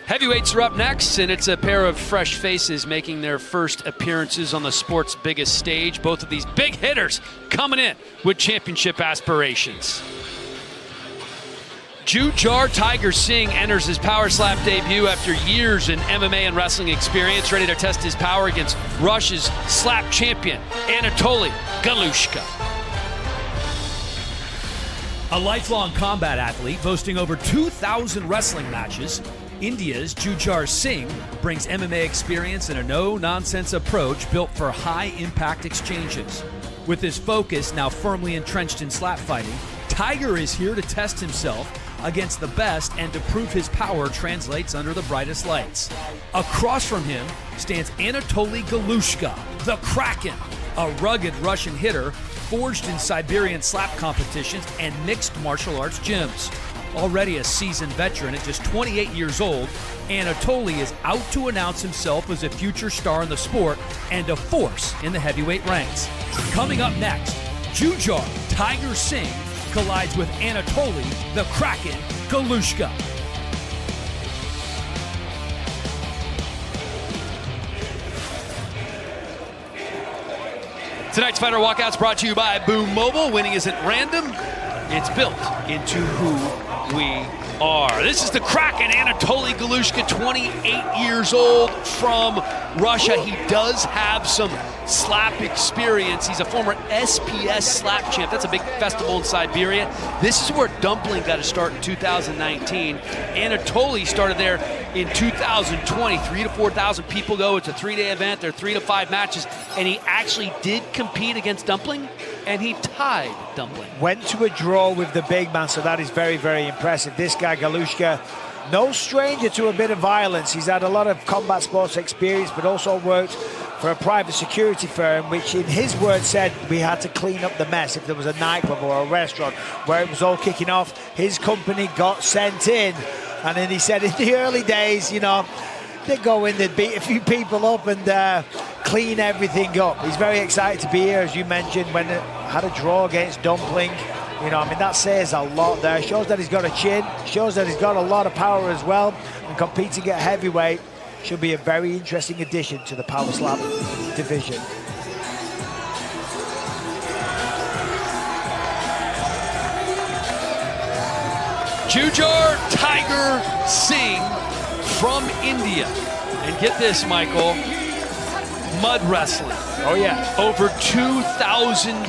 Heavyweights are up next, and it's a pair of fresh faces making their first appearances on the sport's biggest stage. Both of these big hitters coming in with championship aspirations. Jujhar Tiger Singh enters his Power Slap debut after years in MMA and wrestling experience, ready to test his power against Russia's slap champion, Anatoly Galushka. A lifelong combat athlete boasting over 2,000 wrestling matches, India's Jujhar Singh brings MMA experience and a no-nonsense approach built for high-impact exchanges. With his focus now firmly entrenched in slap fighting, Tiger is here to test himself against the best and to prove his power translates under the brightest lights. Across from him stands Anatoly Galushka, the Kraken, a rugged Russian hitter forged in Siberian slap competitions and mixed martial arts gyms. Already a seasoned veteran at just 28 years old, Anatoly is out to announce himself as a future star in the sport and a force in the heavyweight ranks. Coming up next, Jujhar Tiger Singh collides with Anatoly the Kraken Galushka. Tonight's Fighter Walkout's brought to you by Boom Mobile. Winning isn't random, it's built into who we are. This is the Kraken, Anatoly Galushka, 28 years old from Russia. He does have some slap experience. He's a former SPS slap champ. That's a big festival in Siberia. This is where Dumpling got to start in 2019. Anatoly started there in 2020. 3,000 to 4,000 people go. It's a 3-day event. There are 3 to 5 matches. And he actually did compete against Dumpling, and he tied Dumpling. Went to a draw with the big man, so that is very, very impressive. This guy, Galushka, no stranger to a bit of violence. He's had a lot of combat sports experience, but also worked for a private security firm, which in his words said we had to clean up the mess. If there was a nightclub or a restaurant where it was all kicking off, his company got sent in. And then he said in the early days, you know, they'd go in, they'd beat a few people up and clean everything up. He's very excited to be here, as you mentioned, when it had a draw against Dumpling. You know, I mean, that says a lot there. Shows that he's got a chin, shows that he's got a lot of power as well. And competing at heavyweight should be a very interesting addition to the Power Slap division. Jujhar Tiger Singh from India. And get this, Michael, mud wrestling. Oh, yeah. Over 2,000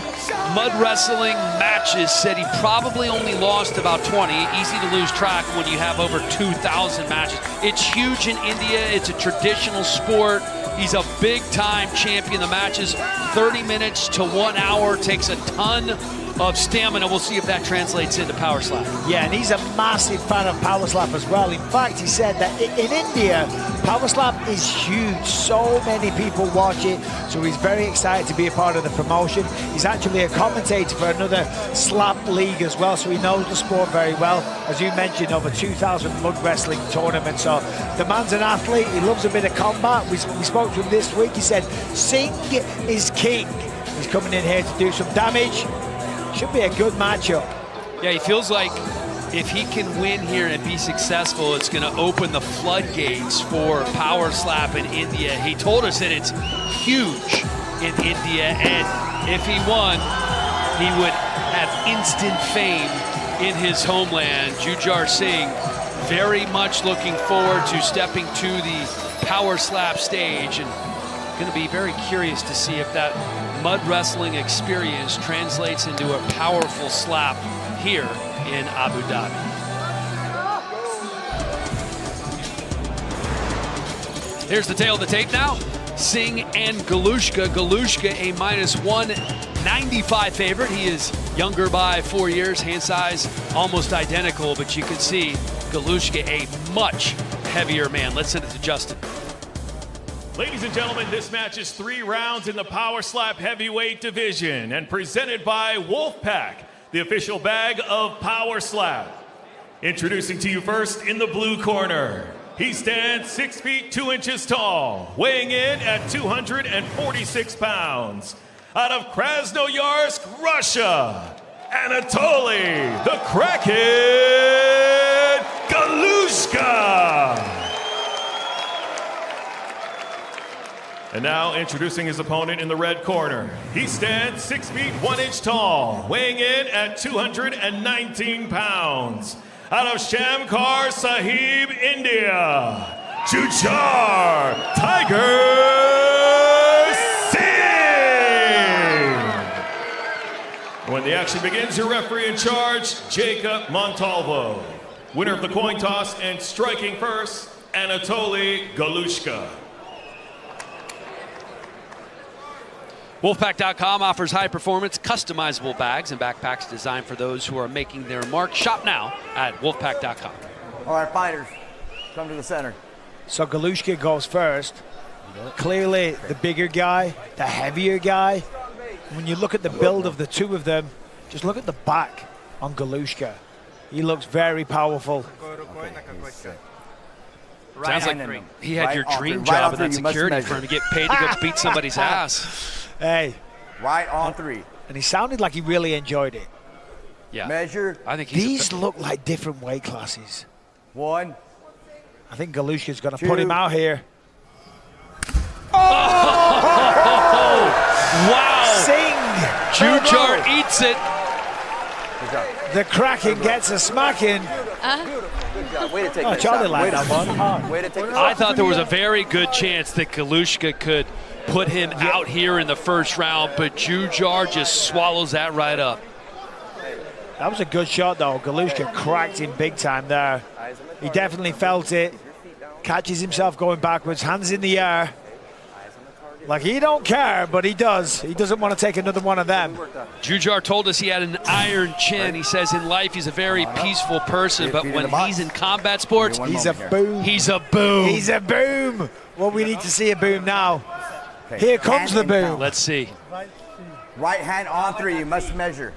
mud wrestling matches. Said he probably only lost about 20. Easy to lose track when you have over 2,000 matches. It's huge in India. It's a traditional sport. He's a big-time champion. The matches 30 minutes to 1 hour. Takes a ton of stamina. We'll see if that translates into Power Slap. Yeah, and he's a massive fan of Power Slap as well. In fact, he said that in India, Power Slap is huge. So many people watch it, so he's very excited to be a part of the promotion. He's actually a commentator for another slap league as well, so he knows the sport very well. As you mentioned, over 2,000 mud wrestling tournaments. So the man's an athlete. He loves a bit of combat. We spoke to him this week. He said, Singh is king. He's coming in here to do some damage. Should be a good matchup. Yeah, he feels like if he can win here and be successful, it's going to open the floodgates for Power Slap in India. He told us that it's huge in India, and if he won, he would have instant fame in his homeland. Jujhar Singh very much looking forward to stepping to the Power Slap stage, and going to be very curious to see if that mud wrestling experience translates into a powerful slap here in Abu Dhabi. Here's the tail of the tape now. Singh and Galushka. Galushka a -195 favorite. He is younger by 4 years, hand size almost identical, but you can see Galushka a much heavier man. Let's send it to Justin. Ladies and gentlemen, this match is 3 rounds in the Power Slap Heavyweight Division and presented by Wolfpack, the official bag of Power Slap. Introducing to you first in the blue corner. He stands 6 feet 2 inches tall, weighing in at 246 pounds. Out of Krasnoyarsk, Russia, Anatoly the Kraken Galushka. And now introducing his opponent in the red corner. He stands 6 feet 1 inch tall, weighing in at 219 pounds. Out of Shamkar Sahib, India, Jujar Tiger Singh. When the action begins, your referee in charge, Jacob Montalvo. Winner of the coin toss and striking first, Anatoly Galushka. Wolfpack.com offers high-performance, customizable bags and backpacks designed for those who are making their mark. Shop now at Wolfpack.com. All right, fighters, come to the center. So Galushka goes first. Clearly the bigger guy, the heavier guy. When you look at the build of the two of them, just look at the back on Galushka. He looks very powerful. Sounds like he had your dream job in that security firm to get paid to go beat somebody's ass. Hey. Right on 3. And he sounded like he really enjoyed it. Yeah. Measure. I think these look like different weight classes. 1. I think Galushka's going to put him out here. Oh! Wow! Singh! Jujar eats it. The Kraken gets a smacking. Good job. Way to take that Charlie shot. liked that one. Way to take I thought there was a very good chance that Galushka could put him out here in the first round, but Jujar just swallows that right up. That was a good shot, though. Galushka cracked him big time there. He definitely felt it. Catches himself going backwards, hands in the air. Like, he don't care, but he does. He doesn't want to take another one of them. Jujar told us he had an iron chin. He says in life he's a very peaceful person, but when he's in combat sports, he's a boom. He's a boom. He's a boom. Well, we need to see a boom now. Here comes the boom. Let's see. Right hand on 3. You must measure.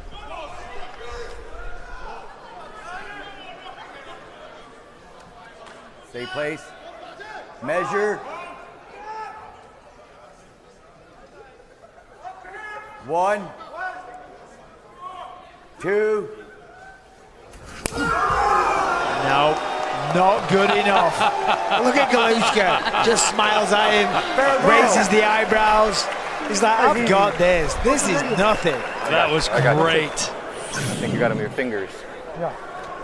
Stay place. Measure. 1, 2. No, not good enough. Look at Galushka. Just smiles at him, raises the eyebrows. He's like, I've got this. This is nothing. That was great. I think you got him with your fingers. Yeah.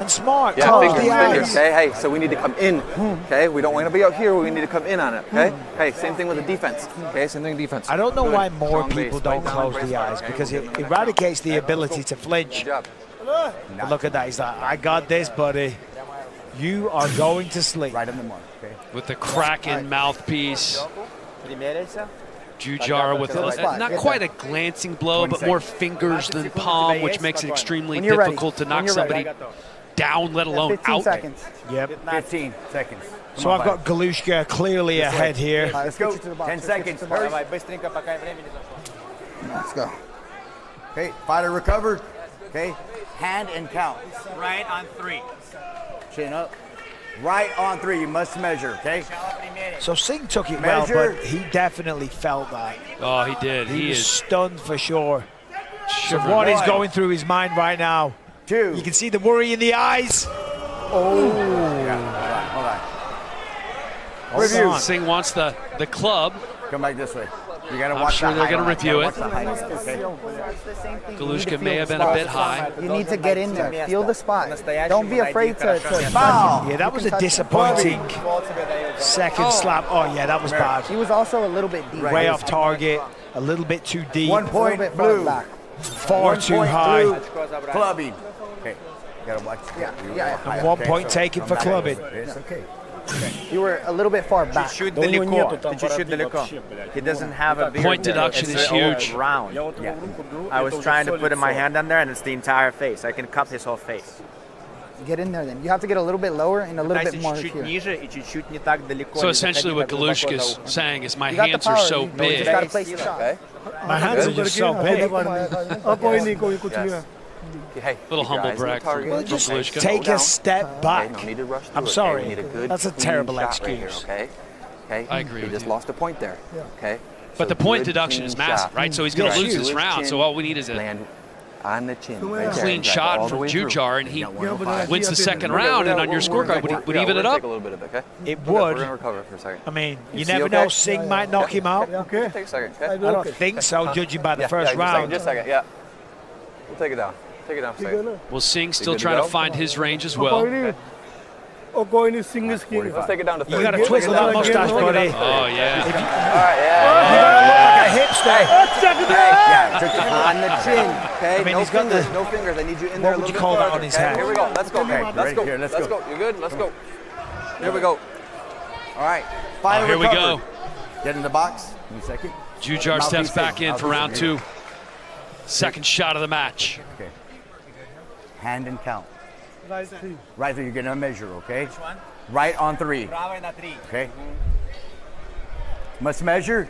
And smart. Yeah, Fingers. fingers. Okay, hey, so we need to come in. Okay, we don't want to be out here. We need to come in on it. Okay, hey, same thing with the defense. Okay, same thing with defense. I don't know Good. why more Strong people base. don't Right close down, the eyes, because it eradicates the ability to flinch. Good job. But look at that. He's like, I got this, buddy. You are going to sleep. Right on the mark. Okay. With the Kraken mouthpiece. Jujar with not quite a glancing blow, but more fingers than palm, which makes it extremely difficult to knock somebody down, let alone 15 out. seconds. Yep. 15 seconds. So I've got Galushka clearly ahead here. Let's go. 10 seconds. Hurry. Let's go. Okay, fighter recovered. Okay, hand and count. Right on 3. Chin up. Right on 3. You must measure. Okay. So Singh took it Measure. well, but he definitely felt that. Oh, he did. He was is stunned for sure. So shivering. what is going through his mind right now? 2. You can see the worry in the eyes. Oh. Yeah, hold on. Review. Singh wants the club. Come back this way. You gotta I'm watch sure the they're height going on to that. review You it. gotta watch the height, okay? Galushka may have been a bit high. You need to get in there. Feel the spot. Don't be afraid to Foul. Yeah, that was a disappointing second slap. Oh, yeah, that was bad. He was also a little bit deep. Way off target, a little bit too deep. 1 point bit blue. back. Far 1 too point high. blue. Clubbing. Okay. You gotta watch. Yeah. And 1 point taken for clubbing. It's okay. You were a little bit far back. He doesn't have a bigger Point deduction is huge. Round. I was trying to put my hand on there, and it's the entire face. I can cup his whole face. Get in there then. You have to get a little bit lower and a little bit more here. So essentially what Galushka's saying is my You got the hands are power, so you big. just gotta place the shot. My hands are just so big. Little humble brag from Just Galushka. take a step back. No need to rush through I'm it, sorry. okay? We need a good, That's a clean terrible shot right excuse. here, okay? I agree He with just you. lost a point there. Okay. But So the point good, deduction clean is massive, shot. right? So he's going to lose this His round. chin, So all we need is a land on the chin. Right there, clean drive shot all the from way through. Jujar, and he Yeah, wins the second round. And on your scorecard, would even it Take up? a little bit of it, okay? It We're would. going to recover for a second. I mean, you see never okay? know. Singh might knock him out. Okay. Take a second, okay? I don't think so, judging by the first round. Just a second, yeah. We'll take it down. Take it down for a second. Well, Singh still good to trying to go? find his range as well. Let's take it down to 30. You got to twizzle that mustache, buddy. Oh, yeah. All right, yeah. You got to look like a hipster. Yeah, took it on the chin. Okay, I mean, no he's got fingers, the- no fingers. I need you in there a What would little you bit call that farther, on his okay? head? Here we go. Let's go. Okay, Let's ready? go. Here, let's Let's go. go. You good? Let's go. Here we go. All right. Oh, Fighter here we recovered. go. Get in the box. Give me a second. Jujar steps back in for round two. Second shot of the match. Okay. Hand and count. Right there, you're going to measure, okay? Which one? Right on 3. Okay. Must measure.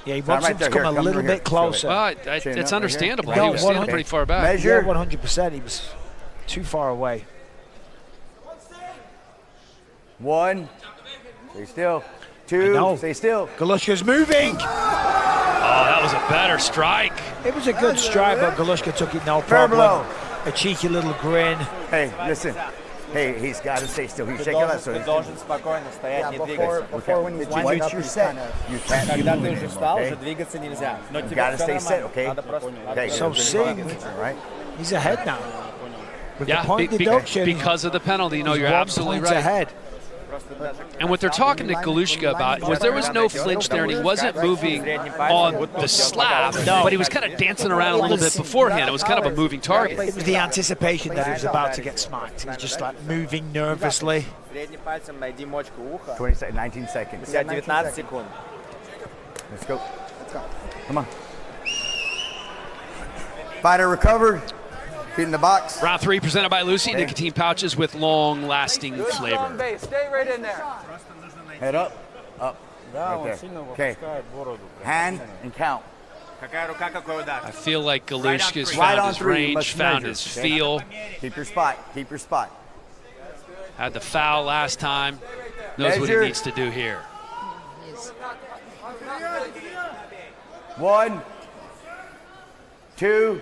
Yeah, he So wants right him to there, come here, a come little over here. bit closer. Well, Chin up it's right understandable. here. He was standing Okay. pretty far back. Measure. Yeah, 100%. He was too far away. 1. Stay still. I 2. know. Stay still. Galushka's moving. Oh, that was a better strike. It was a good strike, but Galushka took it no Fair problem. blow. A cheeky little grin. Hey, listen. Hey, he's got to stay still. He's shaking that. So Before when he's winding up, your he's set. kind of... You can't be moving anymore, okay? You got to stay set, okay? Okay. So Singh, right? he's ahead now. With Yeah, the point deduction, because of the penalty. No, he's you're 1 absolutely point right. ahead. And what they're talking to Galushka about was there was no flinch there, and he wasn't moving on the slab, but he was kind of dancing around a little bit beforehand. It was kind of a moving target. It was the anticipation that he was about to get smacked. He was just like moving nervously. 20 seconds, 19 seconds. Let's go. Come on. Fighter recovered. Feet in the box. Round three presented by Lucy. Nicotine pouches with long-lasting flavor. Stay right in there. Head up. Up. Right there. Okay. Hand and count. I feel like Galushka's Right found on his 3. range, Must found measure, his okay? feel. Keep your spot. Keep your spot. Had the foul last time. Knows what he Measure. needs to do here. 1, 2.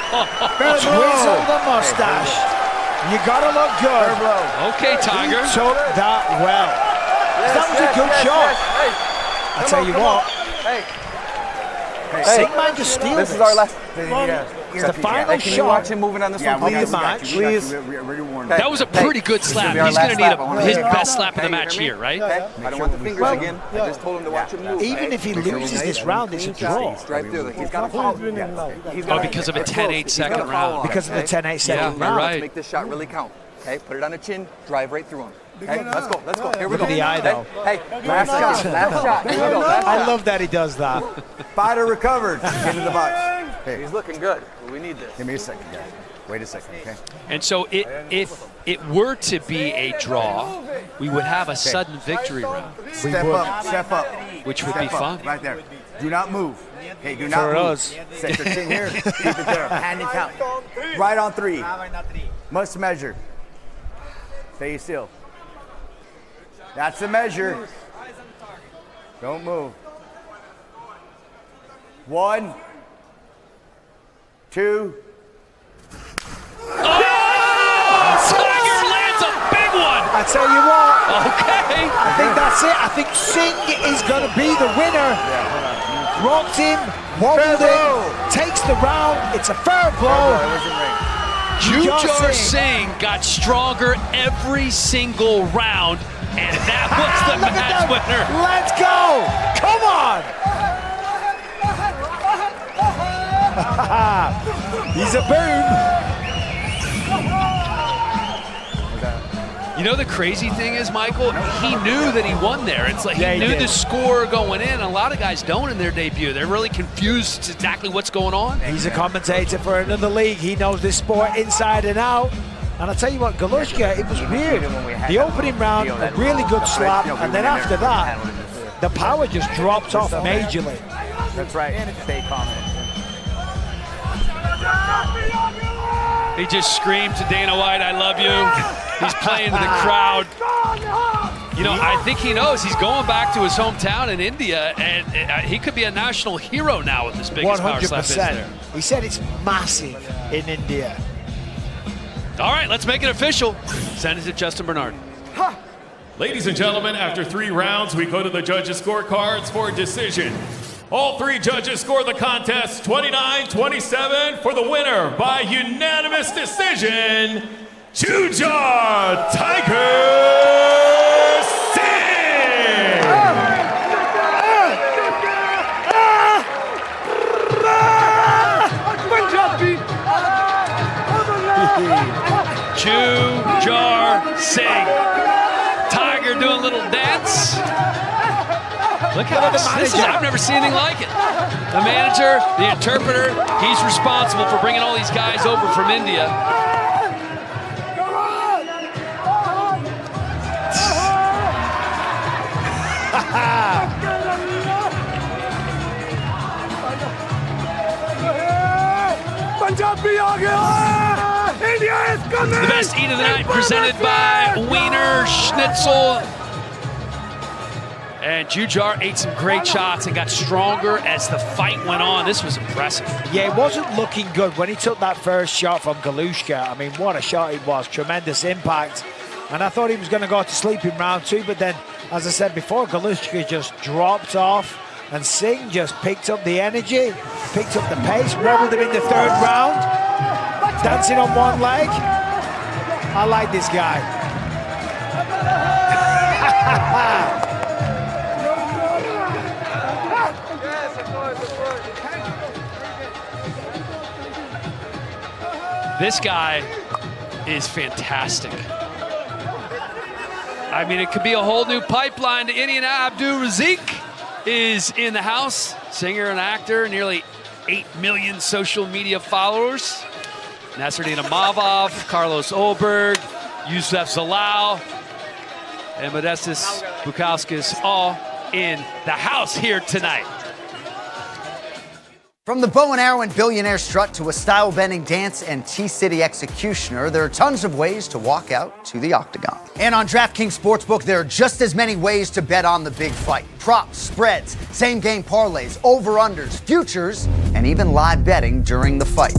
Twizzle the mustache. You gotta look good. Okay, Tiger. You took that well. That was a good shot. I tell you what. Singh might just steal This is our last. It's the final Hey, can you shot. watch him moving on this one, Lead please? the match. Please. That was a pretty good slap. be our He's going to last need slap. his best slap of the match you hear here, me? right? Okay. I don't want the fingers again. I just told him to watch him move. Even if he loses this round, it's a draw. Right there. He's got to follow. Oh, because of a 10-8 second round. Because of the 10-8 Yeah, second you're round. right. Make this shot really count. Okay, put it on the chin, drive right through him. Okay, let's go, let's go. Here we Look go. at the eye, though. Hey, last shot, last shot. Here we go, last I shot. love that he does that. Fighter recovered. Get in the box. Hey, He's looking good. We need this. give me a second, guys. Wait a second, okay? And so if it were to be a draw, we would have a sudden victory round, Step up, step up. which would Step be up, fun. right there. Do not move. Okay, do not For move. us. Set your chin here. Keep it there. Hand and count. Right on 3. Must measure. Stay still. That's the measure. Don't move. 1, 2. Tiger lands a big one. I tell you what. Okay. I think that's it. I think Singh is going to be the winner. Rocked him, wobbled him, takes the round. It's a fair blow. Jujar Singh got stronger every single round, and that was the Look at match that. winner. Let's go. Come on. He's a boom. You know the crazy thing is, Michael, he knew that he won there. It's like he knew the score going in. A lot of guys don't in their debut. They're really confused exactly what's going on. He's a commentator for another league. He knows this sport inside and out. And I'll tell you what, Galushka, it was weird. The opening round, a really good slap, and then after that, the power just dropped off majorly. That's right. Stay confident. He just screamed to Dana White, "I love you." He's playing to the crowd. You know, I think he knows he's going back to his hometown in India, and he could be a national hero now with this biggest power slap is there. He said it's massive in India. All right, let's make it official. Send it to Justin Bernard. Ladies and gentlemen, after 3 rounds, we go to the judges' scorecards for decision. All 3 judges score the contest 29-27 for the winner by unanimous decision, Jujar Tiger Singh! Jujar Singh. Tiger doing a little dance. Look how this is, I've never seen anything like it. The manager, the interpreter, he's responsible for bringing all these guys over from India. The best eat of the night presented by Wiener Schnitzel. And Jujar ate some great shots and got stronger as the fight went on. This was impressive. Yeah, it wasn't looking good when he took that first shot from Galushka. I mean, what a shot it was. Tremendous impact. And I thought he was going to go to sleep in round 2, but then, as I said before, Galushka just dropped off, and Singh just picked up the energy, picked up the pace, wobbled him in the 3rd round, dancing on one leg. I like this guy. This guy is fantastic. I mean, it could be a whole new pipeline to Indian. Abdul Razik is in the house. Singer and actor, nearly 8 million social media followers. Nasruddin Amavov, Carlos Olberg, Yusuf Zalal, and Modestus Bukauskas all in the house here tonight. From the bow and arrow and billionaire strut to a style-bending dance and T-City executioner, there are tons of ways to walk out to the octagon. And on DraftKings Sportsbook, there are just as many ways to bet on the big fight. Props, spreads, same-game parlays, over-unders, futures, and even live betting during the fight.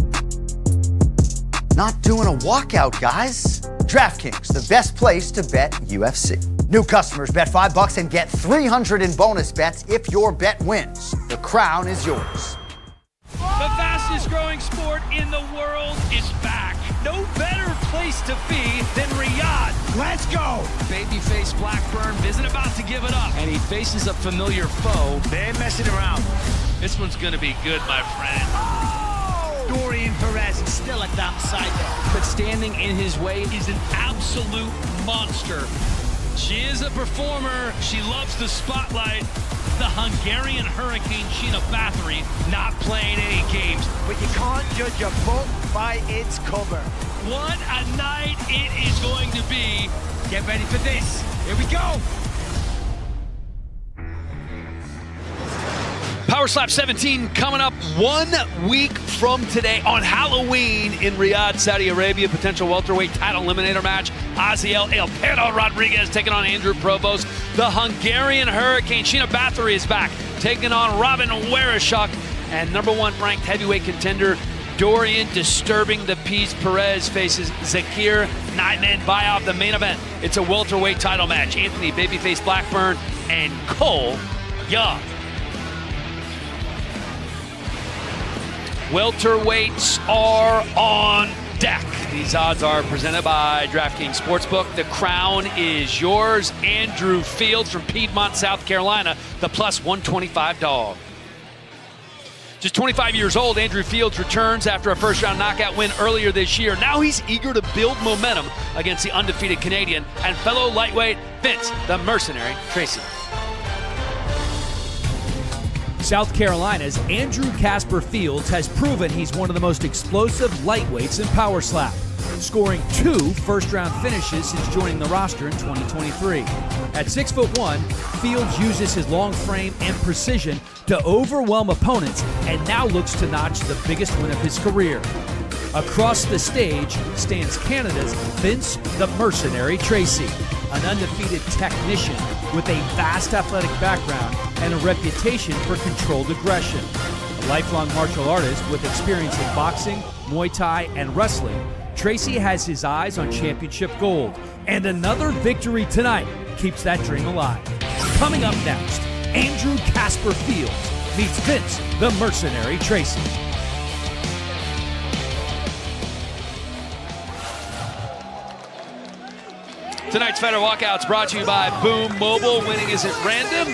Not doing a walkout, guys. DraftKings, the best place to bet UFC. New customers bet $5 and get $300 in bonus bets if your bet wins. The crown is yours. The fastest growing sport in the world is back. No better place to be than Riyadh. Let's go. Babyface Blackburn isn't about to give it up. And he faces a familiar foe. They ain't messing around. This one's going to be good, my friend. Oh! Dorian Perez is still a damn psycho. But standing in his way is an absolute monster. She is a performer. She loves the spotlight. The Hungarian Hurricane Sheena Bathory not playing any games. But you can't judge a book by its cover. What a night it is going to be. Get ready for this. Here we go. Power Slap 17 coming up 1 week from today on Halloween in Riyadh, Saudi Arabia. Potential welterweight title eliminator match. Aziel El Perro Rodriguez taking on Andrew Provost. The Hungarian Hurricane Sheena Bathory is back, taking on Robin Wereshchuk. And #1 ranked heavyweight contender Dorian Disturbing the Peace Perez faces Zakir Naimedbayev. The main event, it's a welterweight title match. Anthony Babyface Blackburn and Cole Young. Welterweights are on deck. These odds are presented by DraftKings Sportsbook. The crown is yours. Andrew Fields from Piedmont, South Carolina, the +125 dog. Just 25 years old, Andrew Fields returns after a first-round knockout win earlier this year. Now he's eager to build momentum against the undefeated Canadian and fellow lightweight Vince, the Mercenary Tracy. South Carolina's Andrew Casper Fields has proven he's one of the most explosive lightweights in Power Slap, scoring 2 first-round finishes since joining the roster in 2023. At 6'1", Fields uses his long frame and precision to overwhelm opponents and now looks to notch the biggest win of his career. Across the stage stands Canada's Vince the Mercenary Tracy, an undefeated technician with a vast athletic background and a reputation for controlled aggression. A lifelong martial artist with experience in boxing, Muay Thai, and wrestling, Tracy has his eyes on championship gold, and another victory tonight keeps that dream alive. Coming up next, Andrew Casper Fields meets Vince the Mercenary Tracy. Tonight's Fighter Walkout's brought to you by Boom Mobile. Winning isn't random.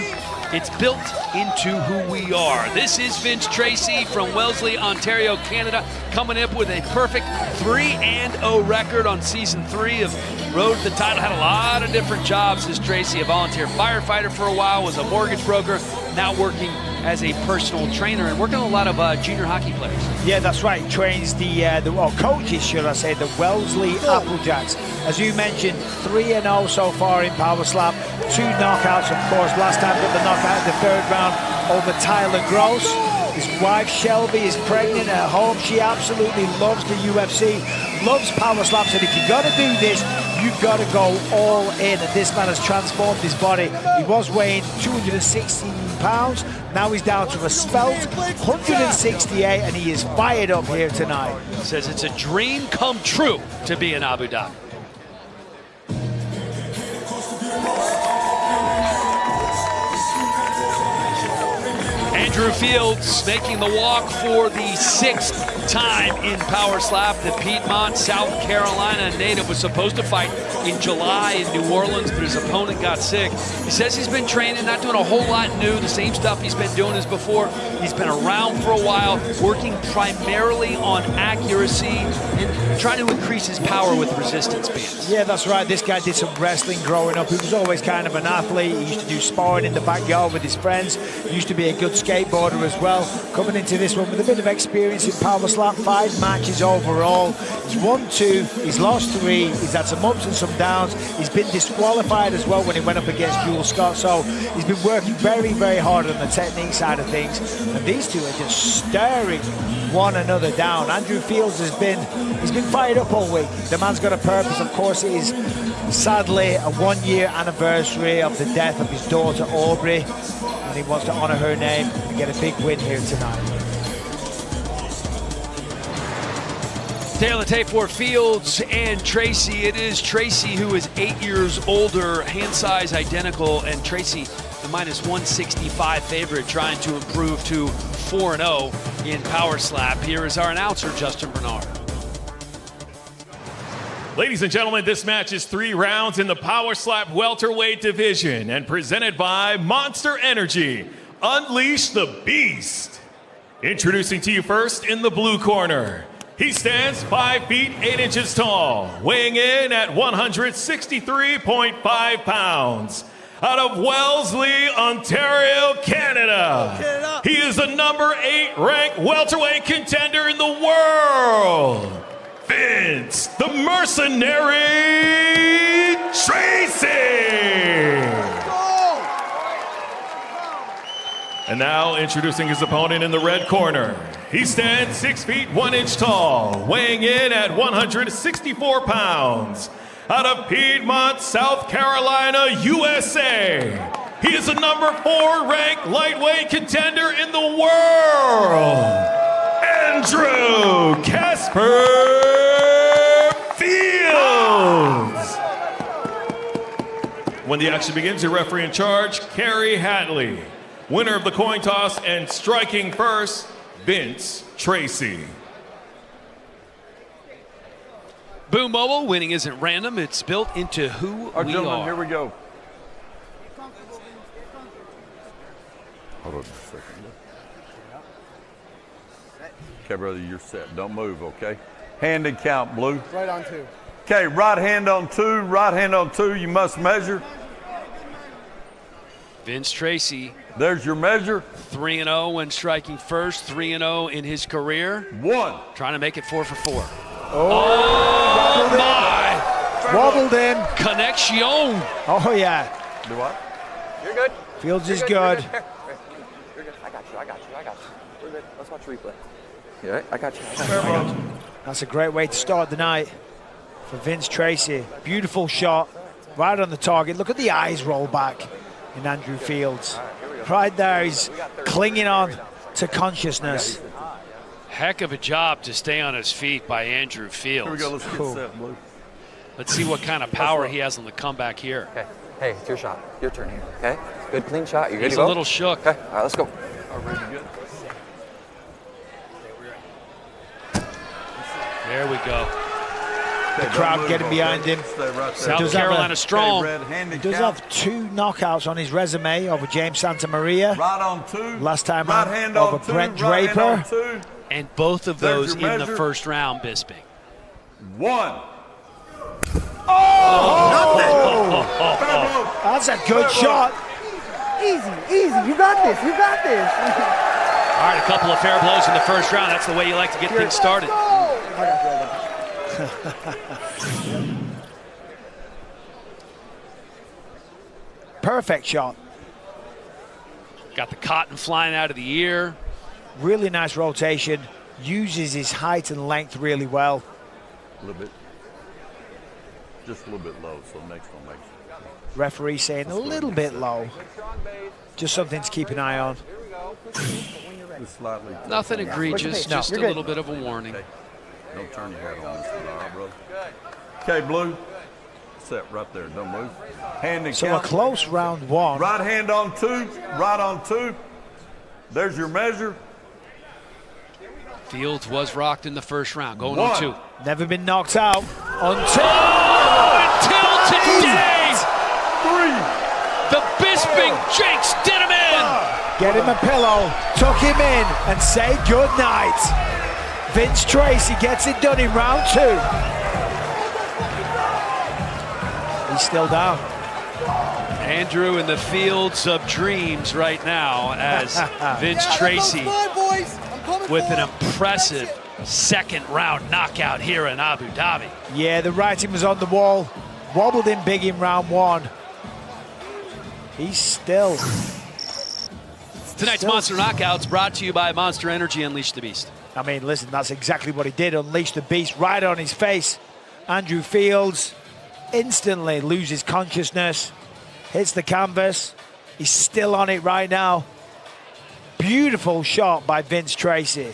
It's built into who we are. This is Vince Tracy from Wellesley, Ontario, Canada, coming up with a perfect 3-0 record on season 3 of Road to the Title. Had a lot of different jobs as Tracy, a volunteer firefighter for a while, was a mortgage broker, now working as a personal trainer and working with a lot of junior hockey players. Yeah, that's right. He trains coaches, should I say, the Wellesley Applejacks. As you mentioned, 3-0 so far in Power Slap. 2 knockouts, of course. Last time got the knockout in the 3rd round over Tyler Gross. His wife Shelby is pregnant at home. She absolutely loves the UFC, loves Power Slaps, and if you're going to do this, you've got to go all in. And this man has transformed his body. He was weighing 216 pounds. Now he's down to a svelte 168, and he is fired up here tonight. Says it's a dream come true to be in Abu Dhabi. Andrew Fields making the walk for the 6th time in Power Slap. The Piedmont, South Carolina native was supposed to fight in July in New Orleans, but his opponent got sick. He says he's been training, not doing a whole lot new, the same stuff he's been doing as before. He's been around for a while, working primarily on accuracy and trying to increase his power with resistance bands. Yeah, that's right. This guy did some wrestling growing up. He was always kind of an athlete. He used to do sparring in the backyard with his friends. He used to be a good skateboarder as well. Coming into this one with a bit of experience in Power Slap, 5 matches overall. He's won 2, he's lost 3, he's had some ups and some downs. He's been disqualified as well when he went up against Jules Scott, so he's been working very, very hard on the technique side of things. And these two are just staring one another down. Andrew Fields he's been fired up all week. The man's got a purpose. Of course, it is sadly a 1-year anniversary of the death of his daughter Aubrey, and he wants to honor her name and get a big win here tonight. Taylor Tay for Fields and Tracy. It is Tracy who is 8 years older, hand size identical, and Tracy the -165 favorite, trying to improve to 4-0 in Power Slap. Here is our announcer, Justin Bernard. Ladies and gentlemen, this match is 3 rounds in the Power Slap welterweight division and presented by Monster Energy. Unleash the Beast. Introducing to you first in the blue corner. He stands 5 feet 8 inches tall, weighing in at 163.5 pounds. Out of Wellesley, Ontario, Canada. He is the number 8 ranked welterweight contender in the world. Vince, the Mercenary Tracy. And now introducing his opponent in the red corner. He stands 6 feet 1 inch tall, weighing in at 164 pounds. Out of Piedmont, South Carolina, USA. He is the number 4 ranked lightweight contender in the world. Andrew Casper Fields. When the action begins, your referee in charge, Kerry Hatley. Winner of the coin toss and striking first, Vince Tracy. Boom Mobile, winning isn't random, it's built into who we gentlemen, are. here we go. Hold on a second. Okay, brother, you're set. Don't move, okay? Hand and count, Blue. Right on 2. Okay, right hand on 2, right hand on 2. You must measure. Vince Tracy. There's your measure. 3-0 when striking first, 3-0 in his career. 1. Trying to make it 4 for 4. Oh, my! Wobbled in. Connection. Oh, yeah. Do what? You're good. Fields You're is good. Here. You're good. I got you. We're good. Let's watch replay. You all right? I got you. That's a great way to start the night for Vince Tracy. Beautiful shot, right on the target. Look at the eyes roll back in Andrew Fields. Right there, he's clinging on to consciousness. Heck of a job to stay on his feet by Andrew Fields. Here we go, let's get set, Blue. Let's see what kind of power he has on the comeback here. Okay. Hey, it's your shot. Your turn here, okay? Good, clean shot. You good He's to go? a little shook. Okay, all right, let's go. There we go. The crowd getting behind him. South Carolina strong. He does have 2 knockouts on his resume over James Santamaria. Right on 2. Last time right out hand over on 2, Brent right hand Draper. on 2. And both of There's those your in the measure. first round, Bisping. 1. Oh! That's a good shot. Easy. You got this. All right, a couple of fair blows in the first round. That's the way you like to get things started. Perfect shot. Got the cotton flying out of the ear. Really nice rotation. Uses his height and length really well. A little bit. Just a little bit low, so next one makes it. Referee saying a little bit low. Just something to keep an eye on. Just slightly. Nothing egregious, just a little bit of a warning. Okay. Don't turn your head on this one, all right, brother? Okay, Blue. Set right there. Don't move. Hand and So count. a close round 1. Right hand on 2. Right on 2. There's your measure. Fields was rocked in the first round, going 1. on 2. Never been knocked out until today. 3. The Bisping Jakes did him in. Get him a pillow, tuck him in, and say good night. Vince Tracy gets it done in round 2. He's still down. Andrew in the fields of dreams right now as Vince Tracy with an impressive second round knockout here in Abu Dhabi. Yeah, the writing was on the wall. Wobbled in big in round 1. He's still. Tonight's Monster Knockouts brought to you by Monster Energy. Unleash the Beast. I mean, listen, that's exactly what he did. Unleash the beast right on his face. Andrew Fields instantly loses consciousness, hits the canvas. He's still on it right now. Beautiful shot by Vince Tracy.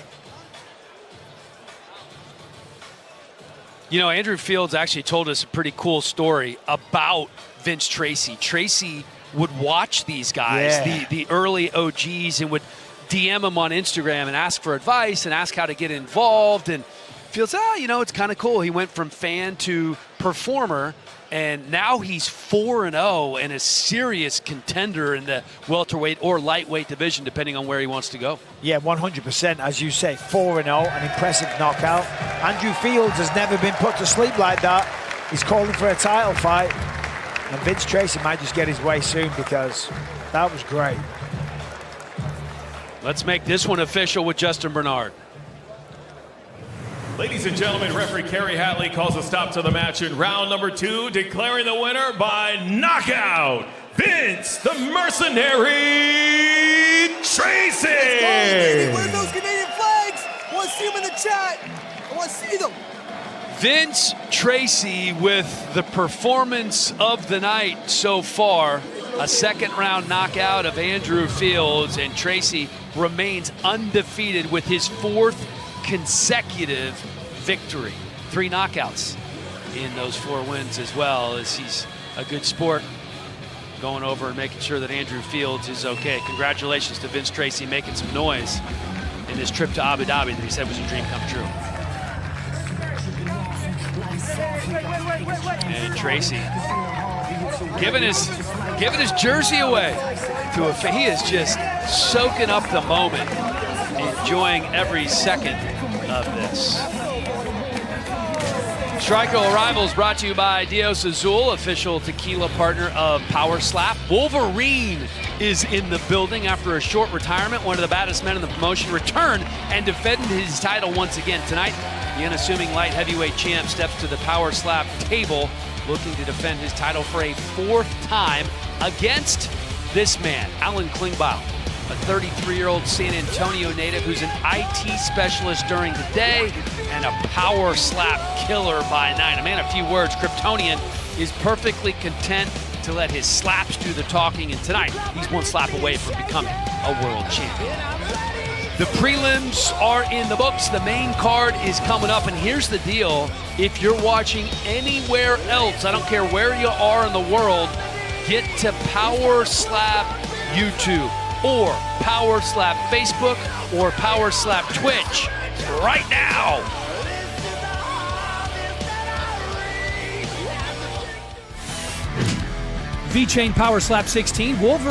You know, Andrew Fields actually told us a pretty cool story about Vince Tracy. Tracy would watch these guys, the early OGs, and would DM him on Instagram and ask for advice and ask how to get involved. And Fields, you know, it's kind of cool. He went from fan to performer, and now he's 4-0 and a serious contender in the welterweight or lightweight division, depending on where he wants to go. Yeah, 100%, as you say, 4-0, an impressive knockout. Andrew Fields has never been put to sleep like that. He's calling for a title fight. And Vince Tracy might just get his way soon because that was great. Let's make this one official with Justin Bernard. Ladies and gentlemen, referee Kerry Hatley calls a stop to the match in round number 2, declaring the winner by knockout, Vince the Mercenary Tracy. Let's go, baby. Where's those Canadian flags? I want to see them in the chat. I want to see them. Vince Tracy with the performance of the night so far. A second round knockout of Andrew Fields, and Tracy remains undefeated with his 4th consecutive victory. 3 knockouts in those 4 wins as well, as he's a good sport going over and making sure that Andrew Fields is okay. Congratulations to Vince Tracy making some noise in his trip to Abu Dhabi that he said was a dream come true. And Tracy giving his jersey away to he is just soaking up the moment and enjoying every second of this. Strico Arrivals brought to you by Dios Azul, official tequila partner of Power Slap. Wolverine is in the building after a short retirement. One of the baddest men in the promotion returned and defended his title once again tonight. The unassuming light heavyweight champ steps to the Power Slap table, looking to defend his title for a 4th time against this man, Alan Klingbeil, a 33-year-old San Antonio native who's an IT specialist during the day and a Power Slap killer by night. A man of few words, Kryptonian is perfectly content to let his slaps do the talking, and tonight he's one slap away from becoming a world champion. The prelims are in the books. The main card is coming up, and here's the deal. If you're watching anywhere else, I don't care where you are in the world, get to Power Slap YouTube or Power Slap Facebook or Power Slap Twitch right now. V-Chain Power Slap 16, Wolverine.